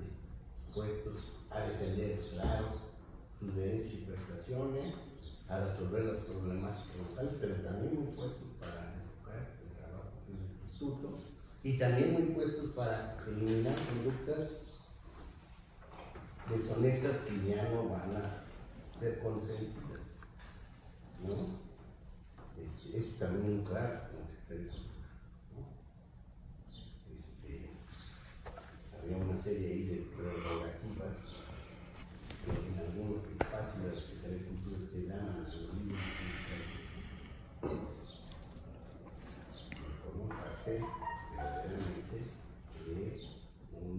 puestos a defender, claro, sus derechos y prestaciones, a resolver las problemáticas locales, pero también muy puestos para enfocar el trabajo en el instituto y también muy puestos para eliminar conductas deshonestas que ya no van a ser consentidas, ¿no? Eso también muy claro con la Secretaría de Cultura, ¿no? Había una serie ahí de prerrogativas que en algunos espacios de la Secretaría de Cultura se dan a los líderes sindicales. Formó parte verdaderamente de un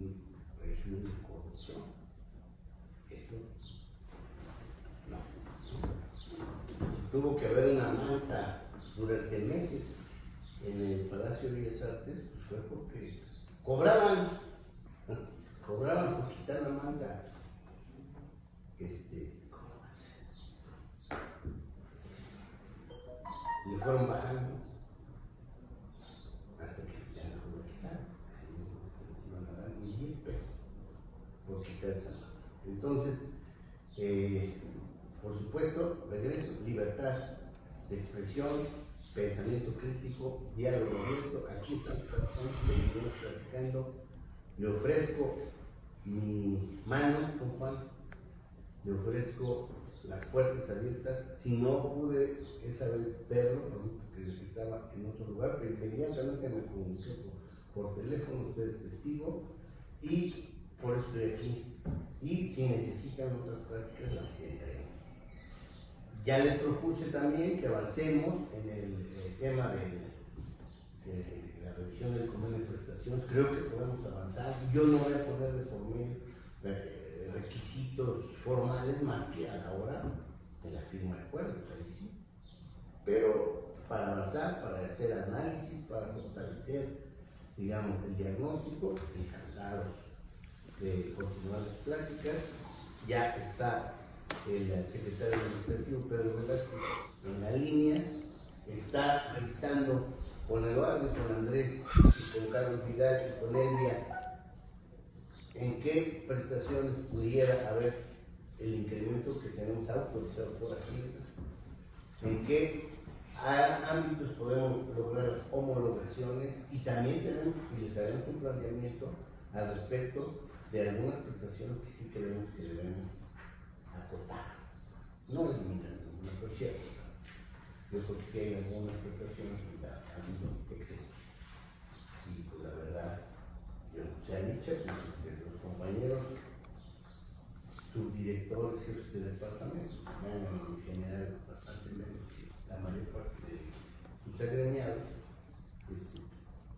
régimen de corrupción. Eso tuvo que haber una manta durante meses en el Palacio de Bellas Artes, pues fue porque cobraban por quitar la manta. ¿Cómo va a ser? Le fueron bajando hasta que ya no lo quitaron, se iban a dar ni 10 pesos por quitar esa manta. Entonces, de expresión, pensamiento crítico, diálogo abierto. Aquí están tratando, seguimos platicando. Le ofrezco mi mano, don Juan, le ofrezco las puertas abiertas. Si no pude esa vez verlo, porque estaba en otro lugar, pero inmediatamente me comuniqué por teléfono, usted es testigo, y por eso estoy aquí. Y si necesitan otras prácticas, las tendré. Ya les propuse también que avancemos en el tema de la revisión del convenio de prestaciones. Creo que podemos avanzar. Yo no voy a poner de por medio requisitos formales más que a la hora de la firma de acuerdos, ahí sí. Pero para avanzar, para hacer análisis, para fortalecer, digamos, el diagnóstico, encantados de continuar las pláticas. Ya está el secretario administrativo Pedro Velázquez en la línea, está revisando con Eduardo y con Andrés y con Carlos Vidal y con Elvia en qué prestaciones pudiera haber el incremento que tenemos autorizado por Hacienda, en qué ámbitos podemos lograr las homologaciones, y también tenemos y les haremos un planteamiento al respecto de algunas prestaciones que sí creemos que debemos acotar, no eliminar ninguna, pero sí acotar. Yo creo que sí hay algunas prestaciones que ha habido exceso, y pues la verdad, yo se ha dicho, pues los compañeros subdirectores, jefes de departamento, ganan en general bastante menos que la mayor parte de sus agremiados,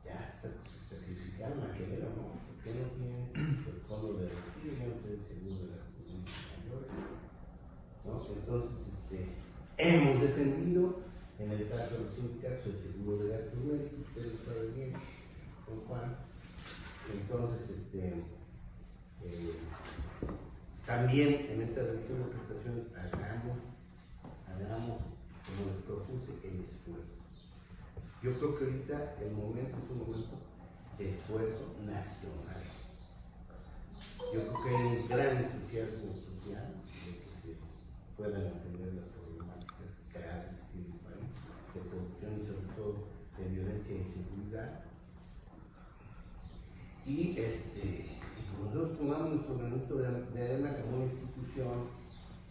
ya se sacrificaron a género, ¿no? Porque no tienen el fondo de retiro, ya no tienen seguro de las comunidades mayores, ¿no? Entonces, hemos defendido, en el caso de los sindicatos, el seguro de gastos médicos, ustedes lo saben bien, don Juan. Entonces, también en esta revisión de prestaciones hagamos, como les propuse, el esfuerzo. Yo creo que ahorita el momento es un momento de esfuerzo nacional. Yo creo que hay un gran entusiasmo social de que se puedan atender las problemáticas graves que tiene el país, de corrupción y sobre todo de violencia e inseguridad. Y nosotros pongamos nuestro granito de arena como una institución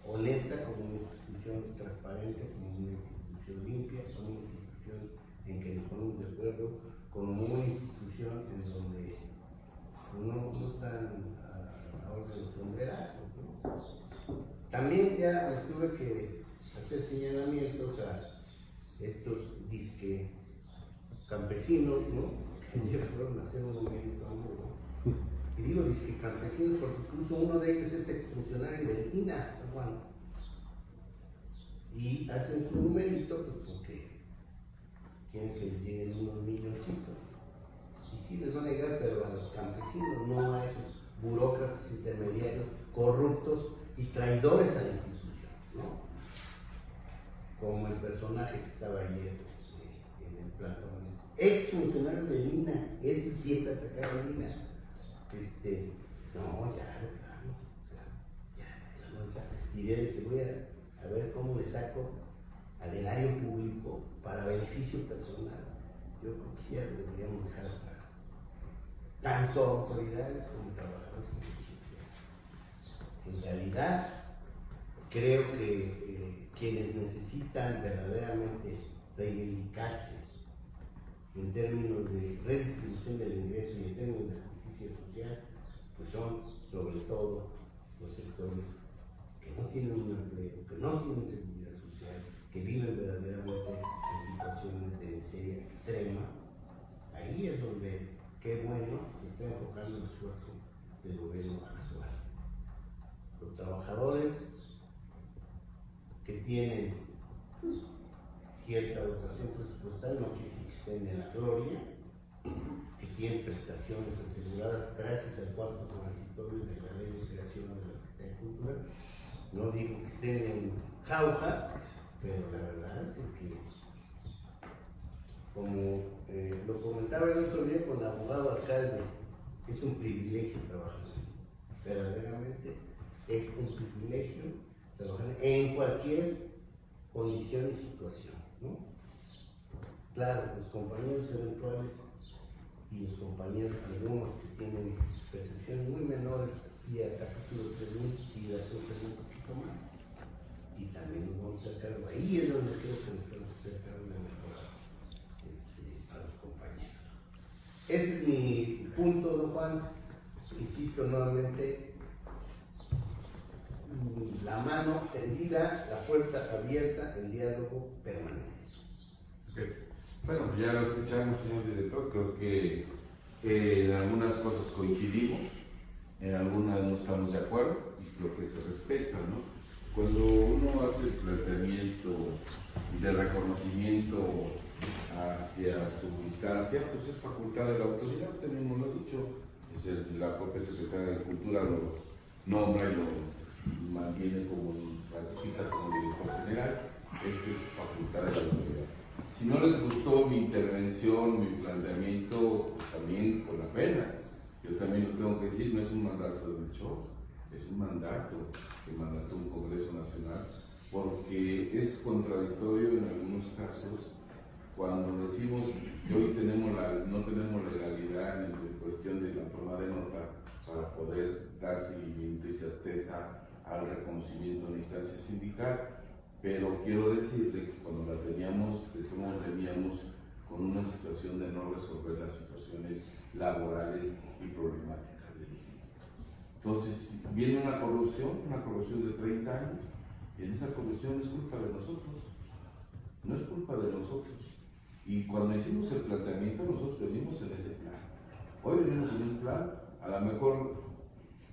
honesta, como una institución transparente, como una institución limpia, como una institución en que nos ponemos de acuerdo, como una institución en donde no están a orden de los sombrerazos, ¿no? También ya les tuve que hacer señalamientos a estos disque campesinos, ¿no? Que ya fueron a hacer un numerito, ¿no? Y digo disque campesinos porque incluso uno de ellos es exfuncionario del INAH, Juan. Y hacen su numerito pues porque quieren que les lleguen unos milloncitos. Y sí les van a llegar, pero a los campesinos, no a esos burócratas intermediarios corruptos y traidores a la institución, ¿no? Como el personaje que estaba ayer en el plantón. Ex funcionario del INAH, ese sí es atacar al INAH. No, ya, o sea, diré que voy a ver cómo le saco al erario público para beneficio personal. Yo creo que ya lo deberíamos dejar atrás. Tanto autoridades como trabajadores como quien sea. En realidad, creo que quienes necesitan verdaderamente reivindicarse en términos de redistribución del ingreso y en términos de justicia social, pues son sobre todo los sectores que no tienen un empleo, que no tienen seguridad social, que viven verdaderamente en situaciones de miseria extrema. Ahí es donde, qué bueno, se está enfocando el esfuerzo del gobierno actual. Los trabajadores que tienen cierta dotación presupuestal, no quiere decir que estén en la gloria, que tienen prestaciones aseguradas gracias al cuarto transitorio de la Ley de Creación de la Secretaría de Cultura. No digo que estén en jauja, pero la verdad es que, como lo comentaba el otro día con el abogado alcalde, es un privilegio trabajar. Verdaderamente es un privilegio trabajar en cualquier condición y situación. ¿no? Claro, los compañeros eventuales y los compañeros, algunos que tienen percepciones muy menores y a capítulo 3000 sí las sufren un poquito más. Y también nos vamos a acercar, ahí es donde creo que nos podemos acercar una mejora a los compañeros. Ese es mi punto, don Juan. Insisto nuevamente, la mano tendida, la puerta abierta, el diálogo permanente. Okay. Bueno, ya lo escuchamos, señor director. Creo que en algunas cosas coincidimos, en algunas no estamos de acuerdo, y lo que se respeta, ¿no? Cuando uno hace el planteamiento de reconocimiento hacia su instancia, pues es facultad de la autoridad, usted mismo lo ha dicho, la propia Secretaría de Cultura lo nombra y lo mantiene como, ratifica como director general, esa es facultad de la autoridad. Si no les gustó mi intervención, mi planteamiento, pues también con la pena. Yo también lo tengo que decir, no es un mandato de Melchor, es un mandato que mandató un Congreso Nacional, porque es contradictorio en algunos casos cuando decimos que hoy no tenemos legalidad en cuestión de la toma de nota para poder dar seguimiento y certeza al reconocimiento de la instancia sindical. Pero quiero decirle que cuando la teníamos, veníamos con una situación de no resolver las situaciones laborales y problemáticas del instituto. Entonces, viene una corrupción de 30 años, y en esa corrupción no es culpa de nosotros, no es culpa de nosotros. Y cuando hicimos el planteamiento, nosotros venimos en ese plan. Hoy venimos en un plan, a lo mejor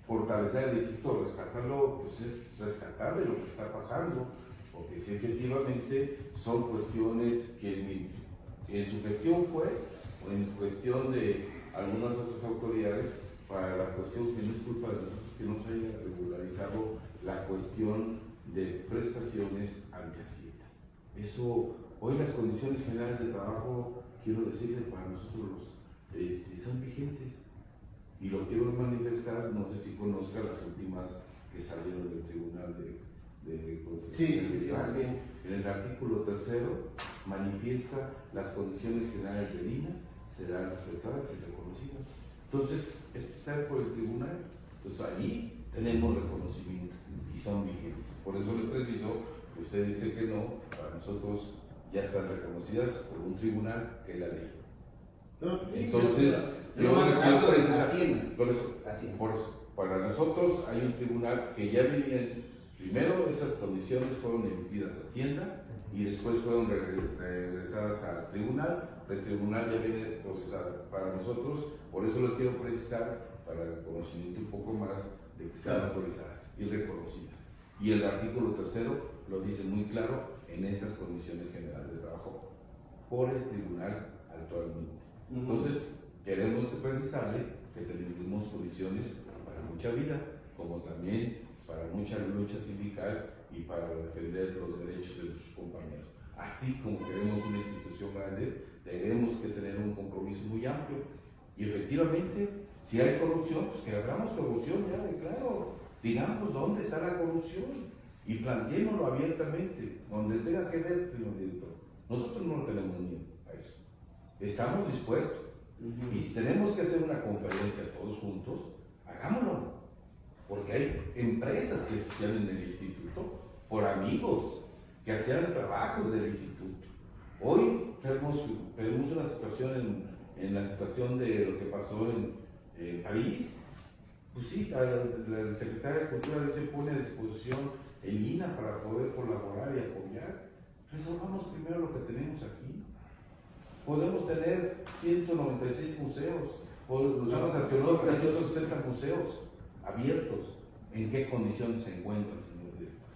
fortalecer el instituto, rescatarlo, pues es rescatar de lo que está pasando. Porque si efectivamente son cuestiones que en su gestión fue, o en su gestión de algunas otras autoridades, para la cuestión que no es culpa de nosotros que no se haya regularizado la cuestión de prestaciones ante Hacienda. Eso, hoy las condiciones generales de trabajo, quiero decirles, para nosotros son vigentes. Y lo quiero manifestar, no sé si conozca las últimas que salieron del Tribunal de en el artículo 3 manifiesta las condiciones generales del INA serán respetadas y reconocidas. Entonces, esto está por el tribunal, pues ahí tenemos reconocimiento y son vigentes. Por eso le preciso que usted dice que no, para nosotros ya están reconocidas por un tribunal que es la ley. No, entonces, yo le quiero precisar, por eso, para nosotros hay un tribunal que ya venía. Primero, esas condiciones fueron emitidas a Hacienda y después fueron regresadas al tribunal. El tribunal ya viene procesado para nosotros, por eso lo quiero precisar para el conocimiento un poco más de que están autorizadas y reconocidas. Y el artículo 3 lo dice muy claro en estas condiciones generales de trabajo por el tribunal actualmente. Entonces, queremos precisarle que tenemos condiciones para mucha vida, como también para mucha lucha sindical y para defender los derechos de nuestros compañeros. Así como queremos una institución grande, tenemos que tener un compromiso muy amplio. Y efectivamente, si hay corrupción, pues que hagamos corrupción ya de claro. Digamos dónde está la corrupción y planteémoslo abiertamente, donde tenga que ver, señor director. Nosotros no tenemos miedo a eso. Estamos dispuestos. Y si tenemos que hacer una conferencia todos juntos, hagámoslo. Porque hay empresas que existían en el instituto por amigos que hacían trabajos del instituto. Hoy tenemos una situación en la situación de lo que pasó en París. Pues sí, la Secretaría de Cultura se pone a disposición el INA para poder colaborar y apoyar. Resolvamos primero lo que tenemos aquí. Podemos tener 196 museos, los zonas arqueológicas y otros 60 museos abiertos. ¿En qué condiciones se encuentran, señor director?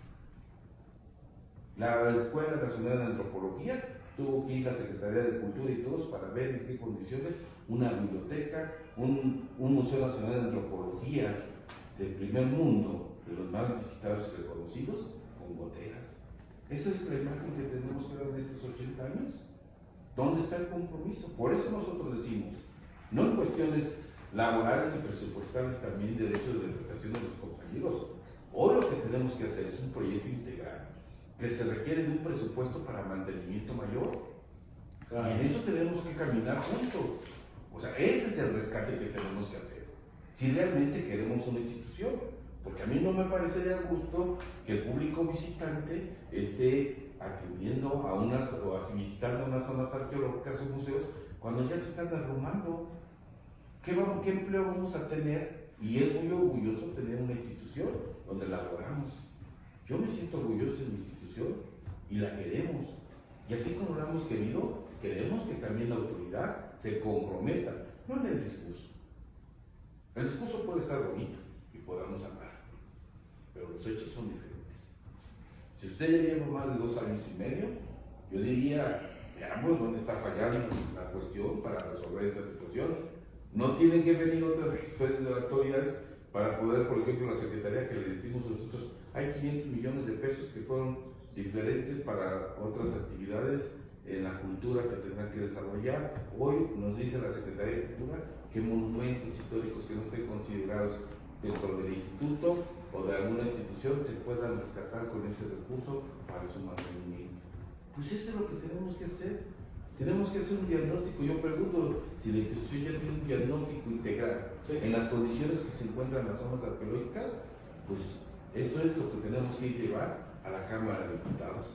La Escuela Nacional de Antropología tuvo que ir a la Secretaría de Cultura y todos para ver en qué condiciones una biblioteca, un Museo Nacional de Antropología del primer mundo, de los más visitados y reconocidos, con goteras. Esa es la imagen que tenemos que dar en estos 80 años. ¿Dónde está el compromiso? Por eso nosotros decimos, no en cuestiones laborales y presupuestales, también derechos de prestación de los compañeros. Hoy lo que tenemos que hacer es un proyecto integral que se requiere de un presupuesto para mantenimiento mayor. Claro. Y en eso tenemos que caminar juntos. O sea, ese es el rescate que tenemos que hacer. Si realmente queremos una institución. Porque a mí no me parecería justo que el público visitante esté atendiendo o visitando unas zonas arqueológicas o museos cuando ya se están derrumbando. ¿Qué empleo vamos a tener? Y es muy orgulloso tener una institución donde laboramos. Yo me siento orgulloso de mi institución y la queremos. Y así como la hemos querido, queremos que también la autoridad se comprometa, no en el discurso. El discurso puede estar bonito y podamos hablar, pero los hechos son diferentes. Si usted ya lleva más de 2 años y medio, yo diría, veamos dónde está fallando la cuestión para resolver esta situación. No tienen que venir otras autoridades para poder, por ejemplo, la Secretaría que le decimos nosotros, hay 500 millones de pesos que fueron diferentes para otras actividades en la cultura que tendrán que desarrollar. Hoy nos dice la Secretaría de Cultura que monumentos históricos que no estén considerados dentro del instituto o de alguna institución se puedan rescatar con ese recurso para su mantenimiento. Pues eso es lo que tenemos que hacer. Tenemos que hacer un diagnóstico. Yo pregunto si la institución ya tiene un diagnóstico integral en las condiciones que se encuentran las zonas arqueológicas, pues eso es lo que tenemos que llevar a la Cámara de Diputados.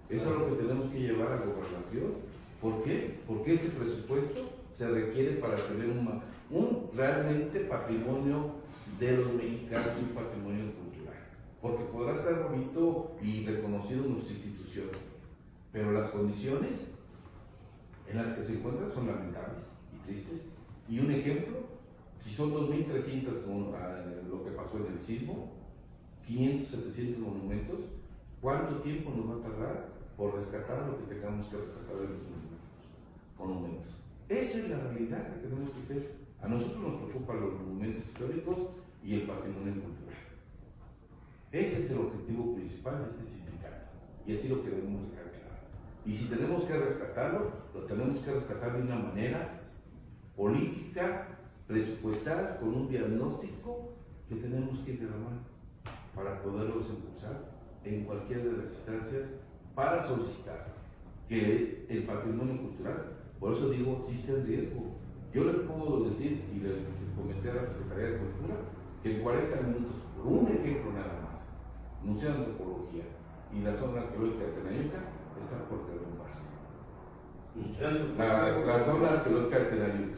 Eso es lo que tenemos que llevar a la Gobernación. ¿Por qué? Porque ese presupuesto se requiere para tener un realmente patrimonio de los mexicanos, un patrimonio cultural. Porque podrá estar bonito y reconocido en nuestra institución, pero las condiciones en las que se encuentran son lamentables y tristes. Y un ejemplo, si son 2.300 lo que pasó en el sismo, 500, 700 monumentos, ¿cuánto tiempo nos va a tardar por rescatar lo que tengamos que rescatar de los monumentos? Esa es la realidad que tenemos que hacer. A nosotros nos preocupan los monumentos históricos y el patrimonio cultural. Ese es el objetivo principal de este sindicato y así lo queremos dejar claro. Y si tenemos que rescatarlo, lo tenemos que rescatar de una manera política, presupuestal, con un diagnóstico que tenemos que ir de la mano para poderlos impulsar en cualquiera de las instancias para solicitar que el patrimonio cultural, por eso digo, sí está en riesgo. Yo le puedo decir, y le comenté a la Secretaría de Cultura, que en 40 minutos, por un ejemplo nada más, Museo de Antropología y la zona arqueológica de Tenayuca está por derrumbarse. La zona arqueológica de Tenayuca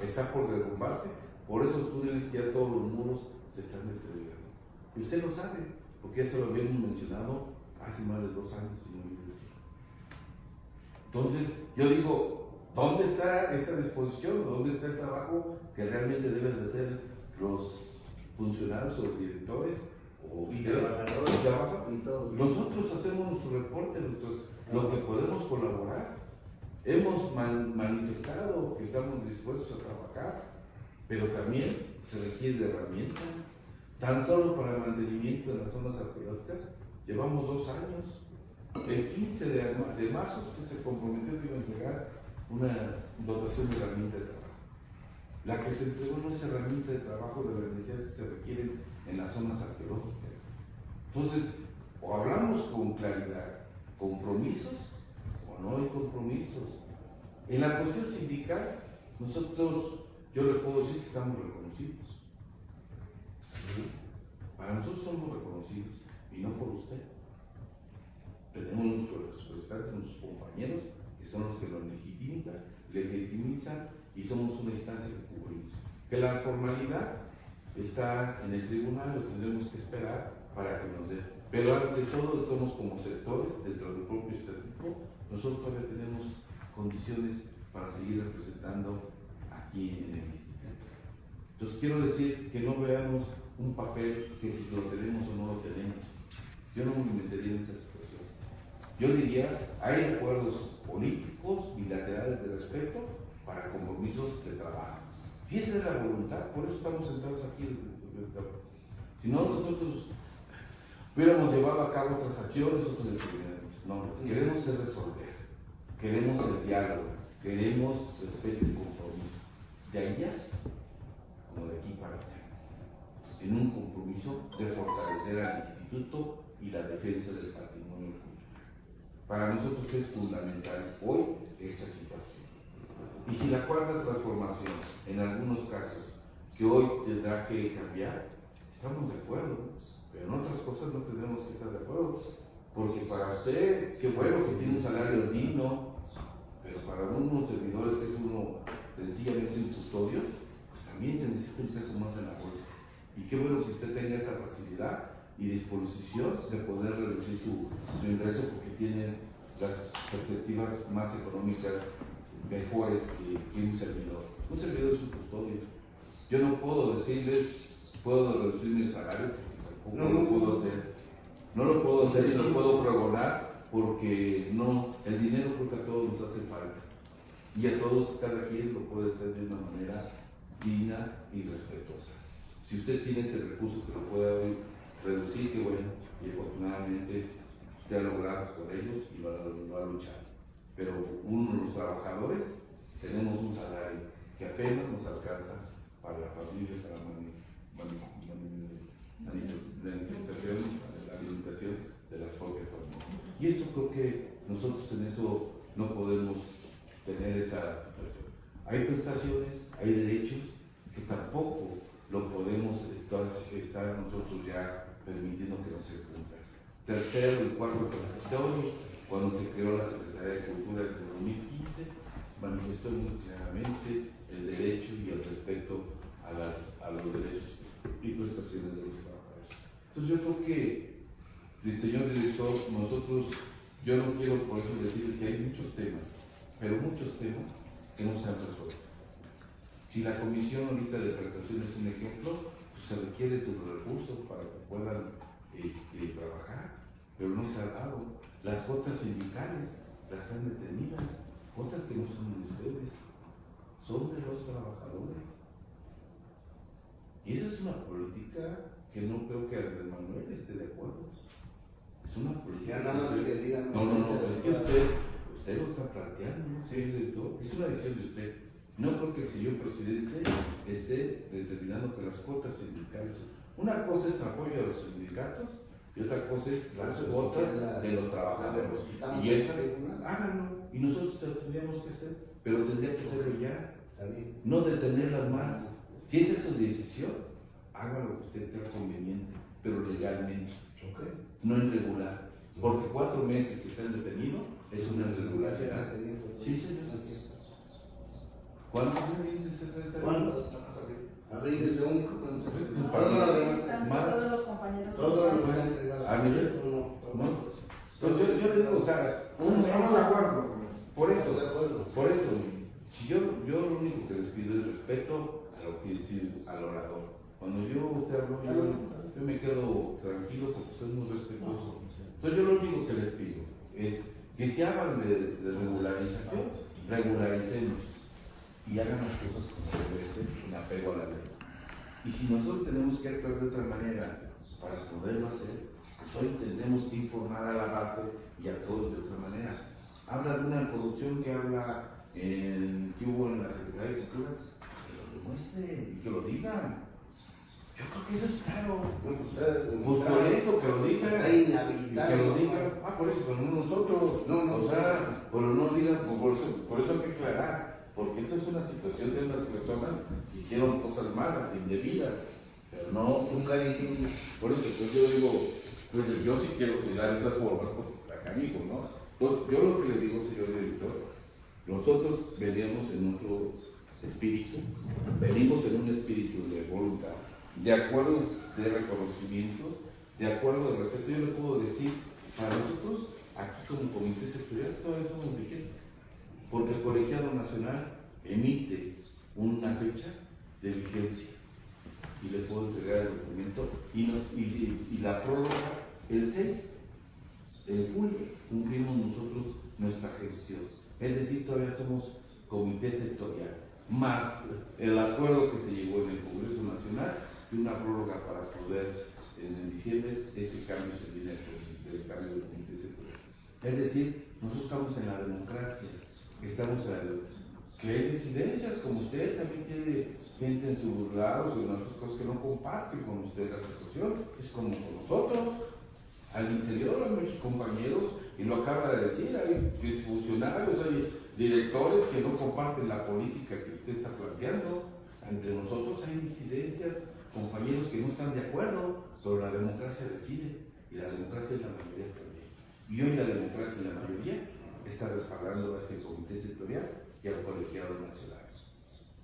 está por derrumbarse, por esos túneles que ya todos los muros se están deteriorando. Y usted lo sabe, porque ya se lo habíamos mencionado hace más de 2 años. Entonces, yo digo, ¿dónde está esa disposición? ¿Dónde está el trabajo que realmente deben de hacer los funcionarios o los directores? O trabajadores. Nosotros hacemos nuestro reporte, lo que podemos colaborar. Hemos manifestado que estamos dispuestos a trabajar, pero también se requiere de herramientas. Tan solo para el mantenimiento de las zonas arqueológicas, llevamos 2 años. El 15 de marzo usted se comprometió que iba a entregar una dotación de herramienta de trabajo. La que se entregó no es herramienta de trabajo de las necesidades que se requieren en las zonas arqueológicas. Entonces, o hablamos con claridad, compromisos o no hay compromisos. En la cuestión sindical, nosotros, yo le puedo decir que estamos reconocidos. Para nosotros somos reconocidos y no por usted. Tenemos nuestros representantes, nuestros compañeros, que son los que nos legitimizan y somos una instancia que cubrimos. Que la formalidad está en el tribunal, lo tendremos que esperar para que nos dé. Pero ante todo, todos como sectores, dentro del propio estatuto, nosotros todavía tenemos condiciones para seguir representando aquí en el instituto. Entonces quiero decir que no veamos un papel que si lo tenemos o no lo tenemos. Yo no me metería en esa situación. Yo diría, hay acuerdos políticos, bilaterales de respeto para compromisos de trabajo. Si esa es la voluntad, por eso estamos sentados aquí. Si no, nosotros hubiéramos llevado a cabo otras acciones, otros experimentos. No, lo que queremos es resolver. Queremos el diálogo, queremos respeto y compromiso. De allá, como de aquí para allá. En un compromiso de fortalecer al instituto y la defensa del patrimonio cultural. Para nosotros es fundamental hoy esta situación. Y si la cuarta transformación, en algunos casos, que hoy tendrá que cambiar, estamos de acuerdo, pero en otras cosas no tenemos que estar de acuerdo. Porque para usted, qué bueno que tiene un salario digno, pero para unos servidores que es uno sencillamente un custodio, pues también se necesita un peso más en la bolsa. Y qué bueno que usted tenga esa facilidad y disposición de poder reducir su ingreso porque tiene las perspectivas más económicas mejores que un servidor. Un servidor es un custodio. Yo no puedo decirles, puedo reducirme el salario porque tampoco lo puedo hacer. No lo puedo hacer y no puedo pregonar porque no, el dinero creo que a todos nos hace falta. Y a todos, cada quien lo puede hacer de una manera digna y respetuosa. Si usted tiene ese recurso que lo puede reducir, qué bueno, y afortunadamente usted ha logrado con ellos y lo ha luchado. Pero los trabajadores tenemos un salario que apenas nos alcanza para la familia, para la alimentación de la propia familia. Y eso creo que nosotros en eso no podemos tener esa situación. Hay prestaciones, hay derechos que tampoco lo podemos estar nosotros ya permitiendo que no se cumplan. Tercero y cuarto transitorio, cuando se creó la Secretaría de Cultura en el 2015, manifestó muy claramente el derecho y el respeto a los derechos y prestaciones de los trabajadores. Entonces yo creo que, señor director, yo no quiero por eso decir que hay muchos temas, pero muchos temas que no se han resuelto. Si la comisión ahorita de prestaciones es un ejemplo, pues se requiere sus recursos para que puedan trabajar, pero no se ha dado. Las cuotas sindicales las han detenidas, cuotas que no son de ustedes, son de los trabajadores. Y esa es una política que no creo que Andrés Manuel esté de acuerdo. Es una política. Ya nada más que digan. No, es que usted lo está planteando, ¿no? Señor director. Es una decisión de usted. No creo que el señor presidente esté determinando que las cuotas sindicales. Una cosa es apoyo a los sindicatos y otra cosa es las cuotas de los trabajadores. Y eso, háganlo. Y nosotros lo tendríamos que hacer, pero tendría que hacerlo ya. No detenerlas más. Si esa es su decisión, haga lo que usted crea conveniente, pero legalmente. No irregular. Porque 4 meses que están detenidos es una irregularidad. Sí, señor. ¿Cuántos meses se ¿Cuántos? Abril es lo único que nos Todos los compañeros. Todos los han entregado. ¿A nivel? No. Entonces yo le digo, o sea, estamos de acuerdo. Por eso, si yo lo único que les pido es respeto a lo que dice al orador. Cuando usted habló, yo me quedo tranquilo porque soy muy respetuoso. Entonces yo lo único que les pido es que si hablan de regularización, regularicemos y hagan las cosas como debe ser en apego a la ley. Y si nosotros tenemos que actuar de otra manera para poderlo hacer, pues hoy tendremos que informar a la base y a todos de otra manera. Habla de una corrupción que hubo en la Secretaría de Cultura, pues que lo demuestren y que lo digan. Yo creo que eso es claro. Pues por eso, que lo digan. Que lo digan. Por eso, pero no nosotros. O sea, pero no digan, por eso hay que aclarar. Porque esa es una situación de unas personas que hicieron cosas malas, indebidas. Pero no, nunca dijimos. Por eso, pues yo digo, pues yo sí quiero cuidar esas formas, pues acá digo, ¿no? Entonces, yo lo que le digo, señor director, nosotros veníamos en otro espíritu, venimos en un espíritu de voluntad, de acuerdo de reconocimiento, de acuerdo de respeto. Yo le puedo decir, para nosotros, aquí como comité sectorial, todavía somos vigentes, porque el Colegiado Nacional emite una fecha de vigencia y le puedo entregar el documento y la prórroga el 6 de julio cumplimos nosotros nuestra gestión, es decir, todavía somos comité sectorial, más el acuerdo que se llegó en el Congreso Nacional y una prórroga para poder en diciembre ese cambio se viene el cambio del comité sectorial. Es decir, nosotros estamos en la democracia, estamos que hay disidencias, como usted también tiene gente en sus lados y en otras cosas que no comparten con usted la situación, es como con nosotros. Al interior hay muchos compañeros, y lo acaba de decir, hay funcionarios, hay directores que no comparten la política que usted está planteando. Entre nosotros hay disidencias, compañeros que no están de acuerdo, pero la democracia decide, y la democracia es la mayoría también. Y hoy la democracia y la mayoría está respaldando a este comité sectorial y al colegiado nacional.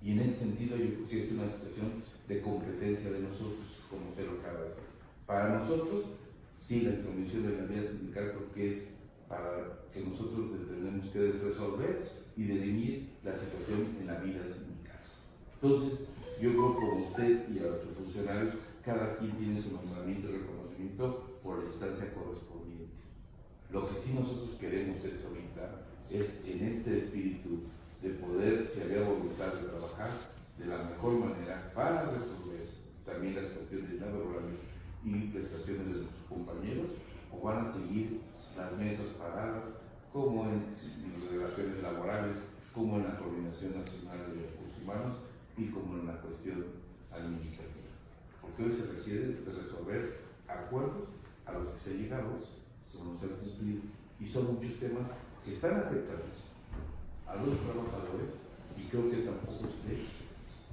Y en ese sentido yo creo que es una situación de competencia de nosotros, como usted lo acaba de decir. Para nosotros, sí, la intromisión de la vida sindical creo que es para que nosotros tenemos que resolver y dirimir la situación en la vida sindical. Entonces, yo creo que como usted y a otros funcionarios, cada quien tiene su nombramiento y reconocimiento por la instancia correspondiente. Lo que sí nosotros queremos es ahorita, es en este espíritu de poder, si había voluntad de trabajar de la mejor manera para resolver también las cuestiones laborales y prestaciones de nuestros compañeros, o van a seguir las mesas paradas, como en relaciones laborales, como en la Coordinación Nacional de Recursos Humanos y como en la cuestión administrativa. Porque hoy se requiere de resolver acuerdos a los que se ha llegado, que no se han cumplido, y son muchos temas que están afectando a los trabajadores, y creo que tampoco usted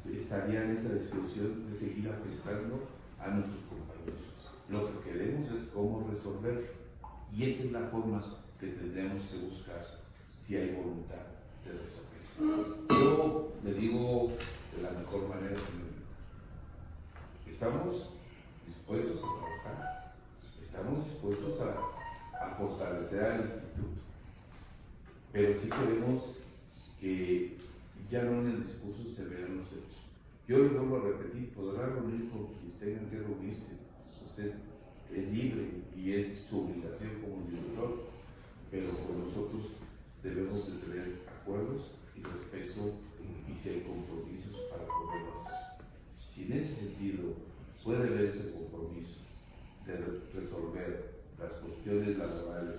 estaría en esa discusión de seguir afectando a nuestros compañeros. Lo que queremos es cómo resolver, y esa es la forma que tendremos que buscar si hay voluntad de resolver. Yo le digo de la mejor manera, estamos dispuestos a trabajar, estamos dispuestos a fortalecer al instituto, pero sí queremos que ya no en el discurso se vean los hechos. Yo le vuelvo a repetir, podrá reunir con quien tengan que reunirse, usted es libre y es su obligación como director, pero con nosotros debemos de tener acuerdos y respeto, y si hay compromisos para poderlo hacer. Si en ese sentido puede haber ese compromiso de resolver las cuestiones laborales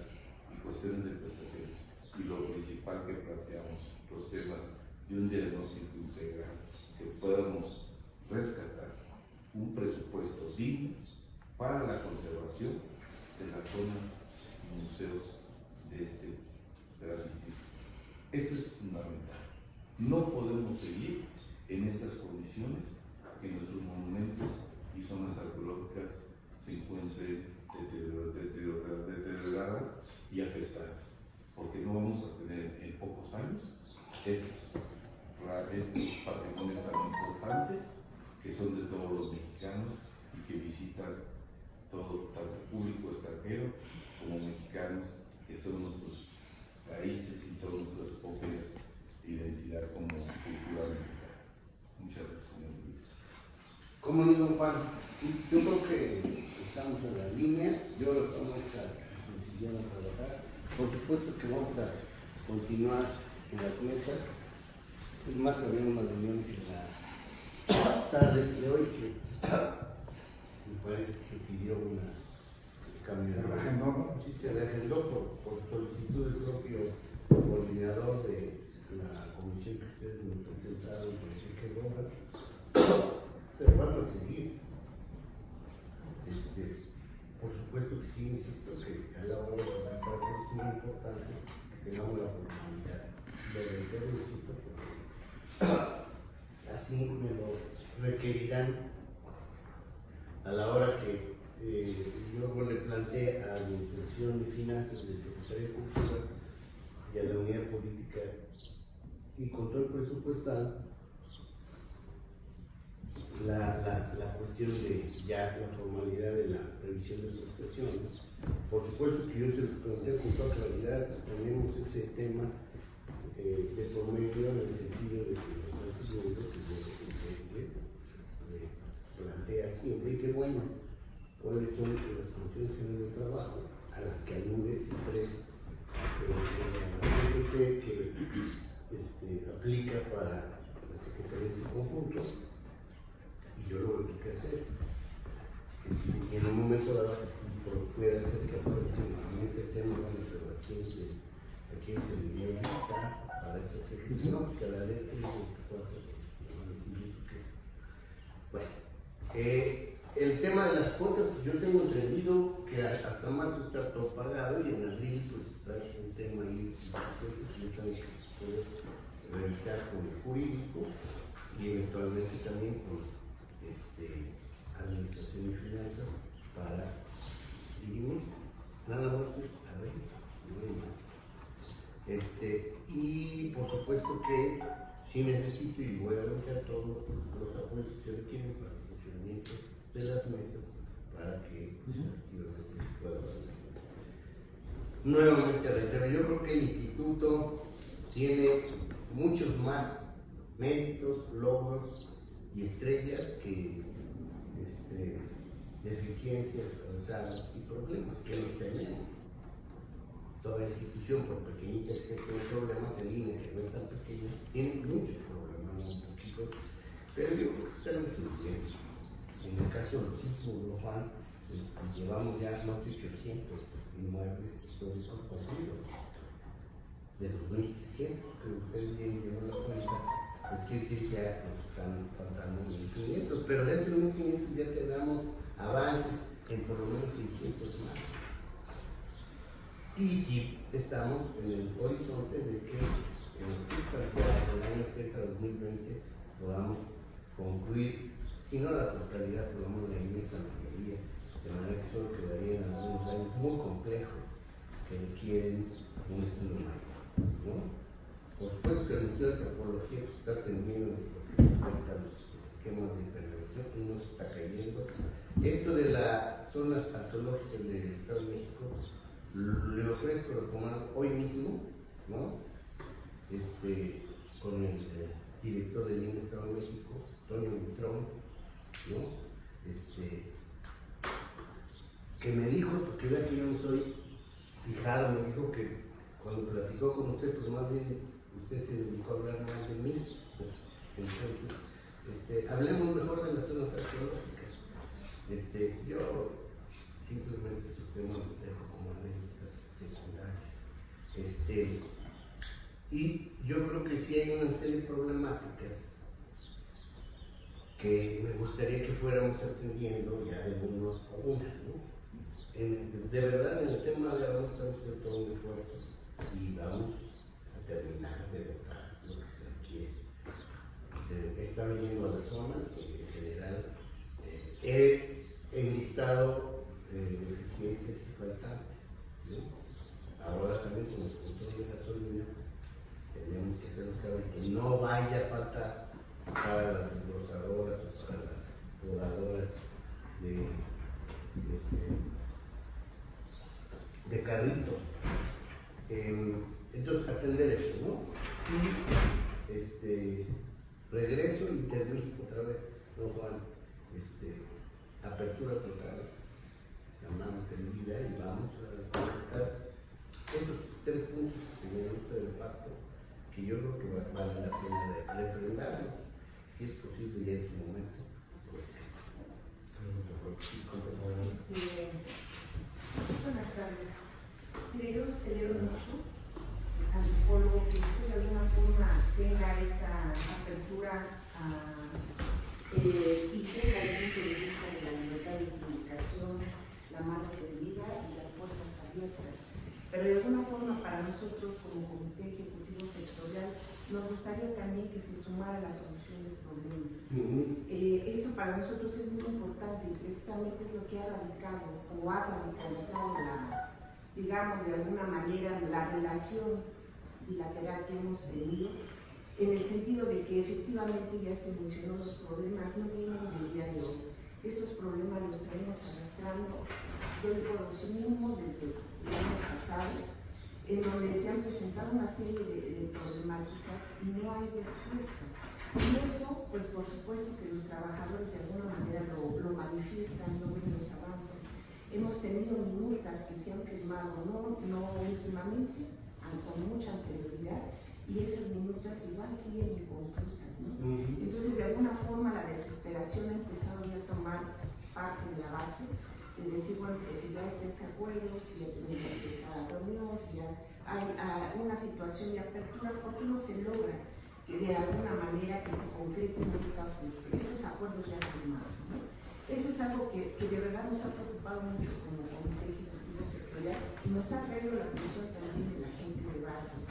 y cuestiones de prestaciones, y lo principal que planteamos, los temas de un diagnóstico integral, que podamos rescatar un presupuesto digno para la conservación de las zonas y museos de este gran distrito. Esto es fundamental. No podemos seguir en estas condiciones que nuestros monumentos y zonas arqueológicas se encuentren deterioradas y afectadas, porque no vamos a tener en pocos años estos patrimonios tan importantes que son de todos los mexicanos y que visitan todo, tanto público extranjero como mexicanos, que son nuestros raíces y son nuestras propias identidad como cultura mexicana. Muchas gracias, señor Luis. ¿Cómo no, don Juan? Yo creo que estamos en la línea, yo lo tomo esta disposición a trabajar. Por supuesto que vamos a continuar en las mesas. Es más, había una reunión en la tarde de hoy que me parece que se pidió una cambio de reagendó, ¿no? Sí, se reagendó por solicitud del propio coordinador de la comisión que ustedes me presentaron, Enrique Gómez, pero van a seguir. Por supuesto que sí, insisto, que a la hora de presentar es muy importante que tengamos la formalidad. Lo reitero, insisto, porque así me lo requerirán a la hora que yo le planteé a la Administración de Finanzas del Secretario de Cultura y a la Unidad Política y Control Presupuestal la cuestión de ya la formalidad de la previsión de prestaciones. Por supuesto que yo se lo planteé con toda claridad, tenemos ese tema de por medio en el sentido de que los artículos que plantea siempre, y que bueno, cuáles son las condiciones generales de trabajo a las que alude tres que aplica para la Secretaría de Conjunto, y yo lo que hacer, que si en un momento dado puede hacer que aparezca nuevamente el tema, bueno, pero a quién se le dio lista para esta secretaría, no, pues que la ley 324, bueno, el tema de las cuotas, yo tengo entendido que hasta marzo está todo pagado y en abril pues está un tema ahí que tengo que poder revisar con el jurídico y eventualmente también con administración y finanzas para dirimir. Nada más es abril, no hay más. Y por supuesto que sí necesito y voy a realizar todos los apoyos que se requieren para el funcionamiento de las mesas para que pues, efectivamente se pueda avanzar. Nuevamente reitero, yo creo que el instituto tiene muchos más méritos, logros y estrellas que deficiencias, rezados y problemas que no tenemos. Toda institución, por pequeñita que sea, tiene problemas. En línea, que no es tan pequeña, tiene muchos problemas, un poquito, pero yo creo que están bien. En el caso de los sismos, ¿no, Juan? Llevamos ya más de 800 inmuebles históricos construidos, de 2.700, que usted bien llevó la cuenta, pues quiere decir que ya nos están faltando 1.500, pero de esos 1.500 ya tenemos avances en por lo menos 600 más. Y sí, estamos en el horizonte de que en el sustancial del año 2020 podamos concluir, si no la totalidad, por lo menos la inmensa mayoría, de manera que solo quedarían algunos años muy complejos que requieren un estudio mayor, ¿no? Por supuesto que el Museo de Antropología pues, está atendiendo a los esquemas de hiperrevolución y no se está cayendo. Esto de las zonas arqueológicas del Estado de México le ofrezco recomendar hoy mismo, ¿no? Con el director del INE Estado de México, Toño Buitrón, ¿no? Que me dijo, porque vea que yo no soy fijado, me dijo que cuando platicó con usted, pues más bien usted se dedicó a hablar más de mí. Entonces, hablemos mejor de las zonas arqueológicas. Yo simplemente esos temas los dejo como anécdotas secundarias. Y yo creo que sí hay una serie de problemáticas que me gustaría que fuéramos atendiendo ya de uno a uno, ¿no? De verdad, en el tema de ahora estamos haciendo todo un esfuerzo y vamos a terminar de dotar lo que se requiere. Estaba yendo a las zonas, en general, he enlistado deficiencias y faltantes, ¿no? Ahora también con el control de gasolina, pues, tenemos que hacernos claro que no vaya a faltar para las desbrozadoras o para las podadoras de carrito. Entonces, atender eso, ¿no? Y regreso y termino otra vez, ¿no, Juan? Apertura total, la mano tendida y vamos a conectar esos 3 puntos que señaló usted del pacto, que yo creo que vale la pena refrendarlos. Si es posible, ya es su momento. Buenas tardes. Mire, yo celebro mucho al psicólogo que de alguna forma tenga esta apertura y tenga el punto de vista de la libertad de comunicación, la mano tendida y las puertas abiertas. Pero de alguna forma para nosotros como Comité Ejecutivo Sectorial nos gustaría también que se sumara la solución de problemas. Esto para nosotros es muy importante y precisamente es lo que ha radicado o ha radicalizado digamos de alguna manera la relación bilateral que hemos tenido, en el sentido de que efectivamente ya se mencionó, los problemas no vienen del día de hoy. Estos problemas los traemos arrastrando, yo le puedo decir mínimo desde el año pasado, en donde se han presentado una serie de problemáticas y no hay respuesta. Y esto, pues por supuesto que los trabajadores de alguna manera lo manifiestan, no ven los avances. Hemos tenido minutas que se han firmado, no últimamente, con mucha anterioridad, y esas minutas igual siguen inconclusas, ¿no? Entonces, de alguna forma, la desesperación ha empezado ya a tomar parte de la base, de decir, bueno, pues si ya está este acuerdo, si ya tenemos esta reunión, si ya hay una situación de apertura, ¿por qué no se logra de alguna manera que se concreten estos acuerdos ya firmados, ¿no? Eso es algo que de verdad nos ha preocupado mucho como Comité Ejecutivo Sectorial y nos ha traído la presión también de la gente de base.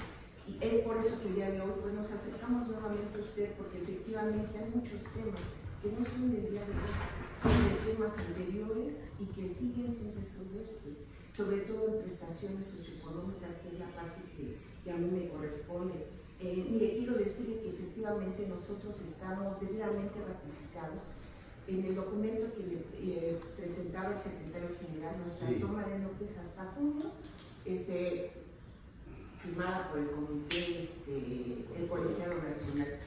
Y es por eso que el día de hoy pues, nos acercamos nuevamente a usted, porque efectivamente hay muchos temas que no son del día de hoy, son de temas anteriores y que siguen sin resolverse, sobre todo en prestaciones socioeconómicas, que es la parte que a mí me corresponde. Mire, quiero decirle que efectivamente nosotros estamos debidamente ratificados en el documento que le presentaba el secretario general, nuestra toma de notas hasta junio, firmada por el comité, el colegiado nacional.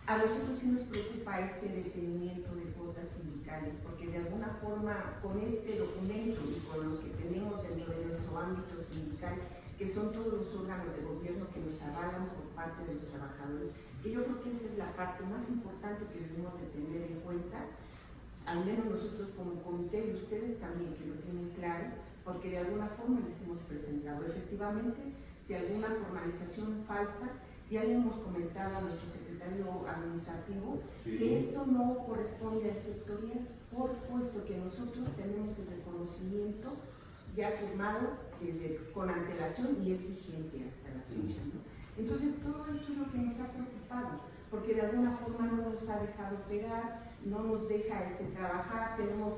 A nosotros sí nos preocupa este detenimiento de cuotas sindicales, porque de alguna forma con este documento y con los que tenemos dentro de nuestro ámbito sindical, que son todos los órganos de gobierno que nos avalan por parte de los trabajadores, que yo creo que esa es la parte más importante que debemos de tener en cuenta, al menos nosotros como comité y ustedes también que lo tienen claro, porque de alguna forma les hemos presentado. Efectivamente, si alguna formalización falta, ya le hemos comentado a nuestro secretario administrativo que esto no corresponde al sectorial, puesto que nosotros tenemos el reconocimiento ya firmado con antelación y es vigente hasta la fecha, ¿no? Entonces todo esto es lo que nos ha preocupado, porque de alguna forma no nos ha dejado operar, no nos deja trabajar, tenemos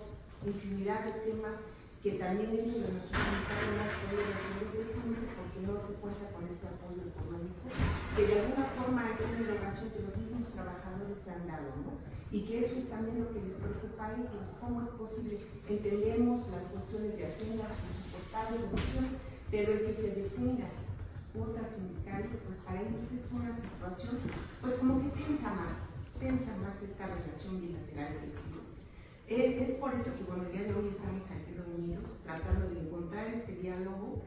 infinidad de temas que también dentro de nuestro sindicato no se puede resolver precisamente porque no se cuenta con este apoyo económico, que de alguna forma es una erogación que los mismos trabajadores se han dado, ¿no? Y que eso es también lo que les preocupa a ellos. ¿Cómo es posible? Entendemos las cuestiones de hacienda, presupuestarias, deducciones, pero el que se detenga cuotas sindicales, pues para ellos es una situación, pues como que tensa más esta relación bilateral que existe. Es por eso que, bueno, el día de hoy estamos aquí reunidos tratando de encontrar este diálogo,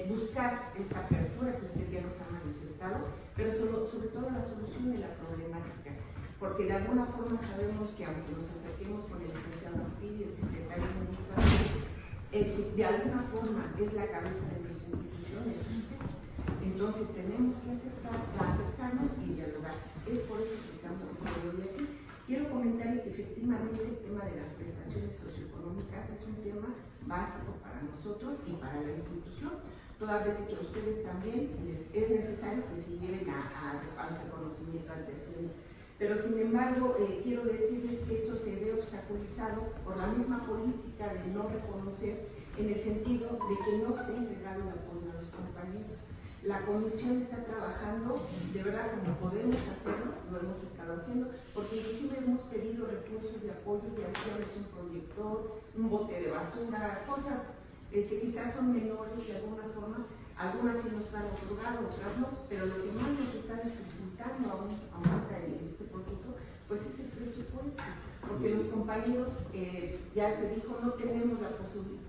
buscar esta apertura que usted ya nos ha manifestado, pero sobre todo la solución de la problemática, porque de alguna forma sabemos que aunque nos acerquemos con el licenciado Aspil y el secretario administrativo, de alguna forma es la cabeza de nuestra institución, es usted. Entonces tenemos que acercarnos y dialogar. Es por eso que estamos aquí. Quiero comentar que efectivamente el tema de las prestaciones socioeconómicas es un tema básico para nosotros y para la institución, toda vez que a ustedes también es necesario que se lleven al reconocimiento ante Hacienda. Pero sin embargo, quiero decirles que esto se ve obstaculizado por la misma política de no reconocer, en el sentido de que no se ha entregado el apoyo a los compañeros. La comisión está trabajando de verdad como podemos hacerlo, lo hemos estado haciendo, porque inclusive hemos pedido recursos de apoyo, de acciones, un proyector, un bote de basura, cosas que quizás son menores de alguna forma, algunas sí nos han otorgado, otras no, pero lo que más nos está dificultando aún ahorita en este proceso, pues es el presupuesto, porque los compañeros, ya se dijo, no tenemos la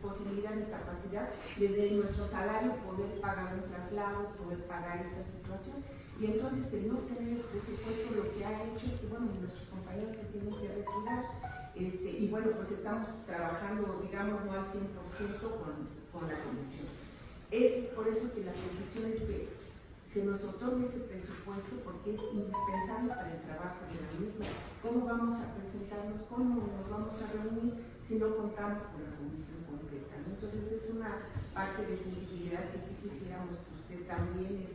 posibilidad ni capacidad de nuestro salario poder pagar un traslado, poder pagar esta situación, y entonces el no tener el presupuesto lo que ha hecho es que, bueno, nuestros compañeros se tienen que retirar, y bueno, pues estamos trabajando, digamos, no al 100% con la comisión. Es por eso que la condición es que se nos otorgue ese presupuesto, porque es indispensable para el trabajo de la misma. ¿Cómo vamos a presentarnos? ¿Cómo nos vamos a reunir si no contamos con la comisión completa, ¿no? Entonces es una parte de sensibilidad que sí quisiéramos que usted también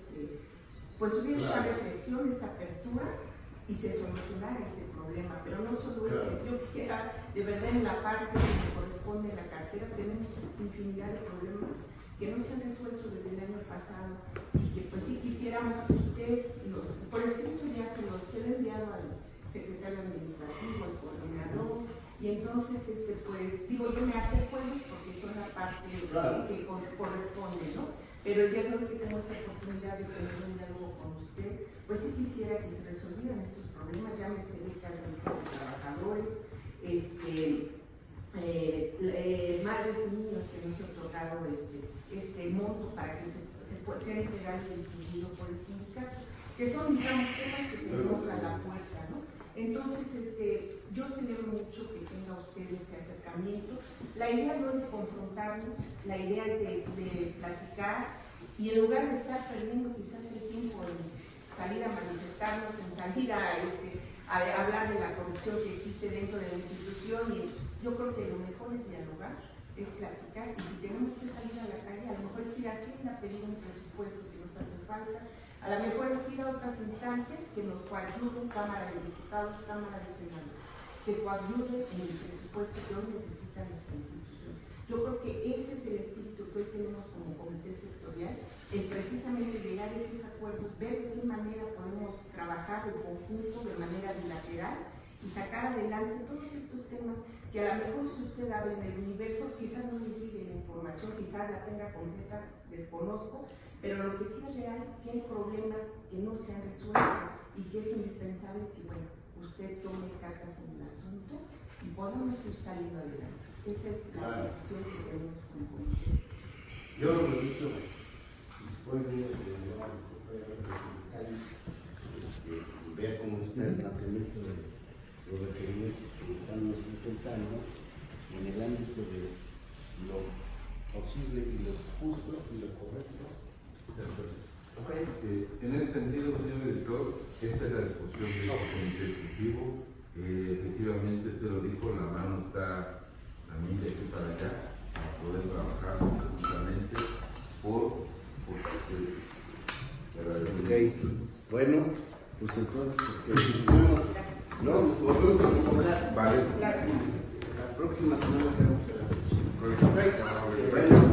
pues hubiera esta reflexión, esta apertura y se solucionara este problema. Pero no solo esto, yo quisiera, de verdad, en la parte que me corresponde a la cartera, tenemos infinidad de problemas que no se han resuelto desde el año pasado y que pues sí quisiéramos que usted, por escrito ya se lo he enviado al secretario administrativo, al coordinador, y entonces pues digo, yo me acerco a ellos porque son la parte que corresponde, ¿no? Pero el día de hoy que tengo esta oportunidad de tener un diálogo con usted, pues sí quisiera que se resolvieran estos problemas, llámese becas de trabajadores, madres y niños que nos han otorgado este monto para que sea entregado y distribuido por el sindicato, que son, digamos, temas que tenemos a la puerta, ¿no? Entonces, yo celebro mucho que tenga usted este acercamiento. La idea no es de confrontarnos, la idea es de platicar, y en lugar de estar perdiendo quizás el tiempo en salir a manifestarnos, en salir a hablar de la corrupción que existe dentro de la institución, y yo creo que lo mejor es dialogar, es platicar, y si tenemos que salir a la calle, a lo mejor es ir a Hacienda a pedir un presupuesto que nos hace falta, a lo mejor es ir a otras instancias que nos coadyuven, Cámara de Diputados, Cámara de Senadores, que coadyuven en el presupuesto que hoy necesita nuestra institución. Yo creo que ese es el espíritu que hoy tenemos como comité sectorial, el precisamente llegar a esos acuerdos, ver de qué manera podemos trabajar en conjunto, de manera bilateral, y sacar adelante todos estos temas que a lo mejor si usted abre en el universo, quizás no le llegue la información, quizás la tenga completa, desconozco, pero lo que sí es real, que hay problemas que no se han resuelto y que es indispensable que, bueno, usted tome cartas en el asunto y podamos ir saliendo adelante. Esa es la acción que tenemos como comité. Yo lo reviso después de ver cómo está el planteamiento de los requerimientos que estamos presentando en el ámbito de lo posible y lo justo y lo correcto. En ese sentido, señor director, esa es la disposición del comité ejecutivo. Efectivamente, usted lo dijo, la mano está también de aquí para allá, para poder trabajar conjuntamente por Bueno, pues entonces, nosotros vamos a cobrar. Vale. La próxima semana tenemos que la Correcto.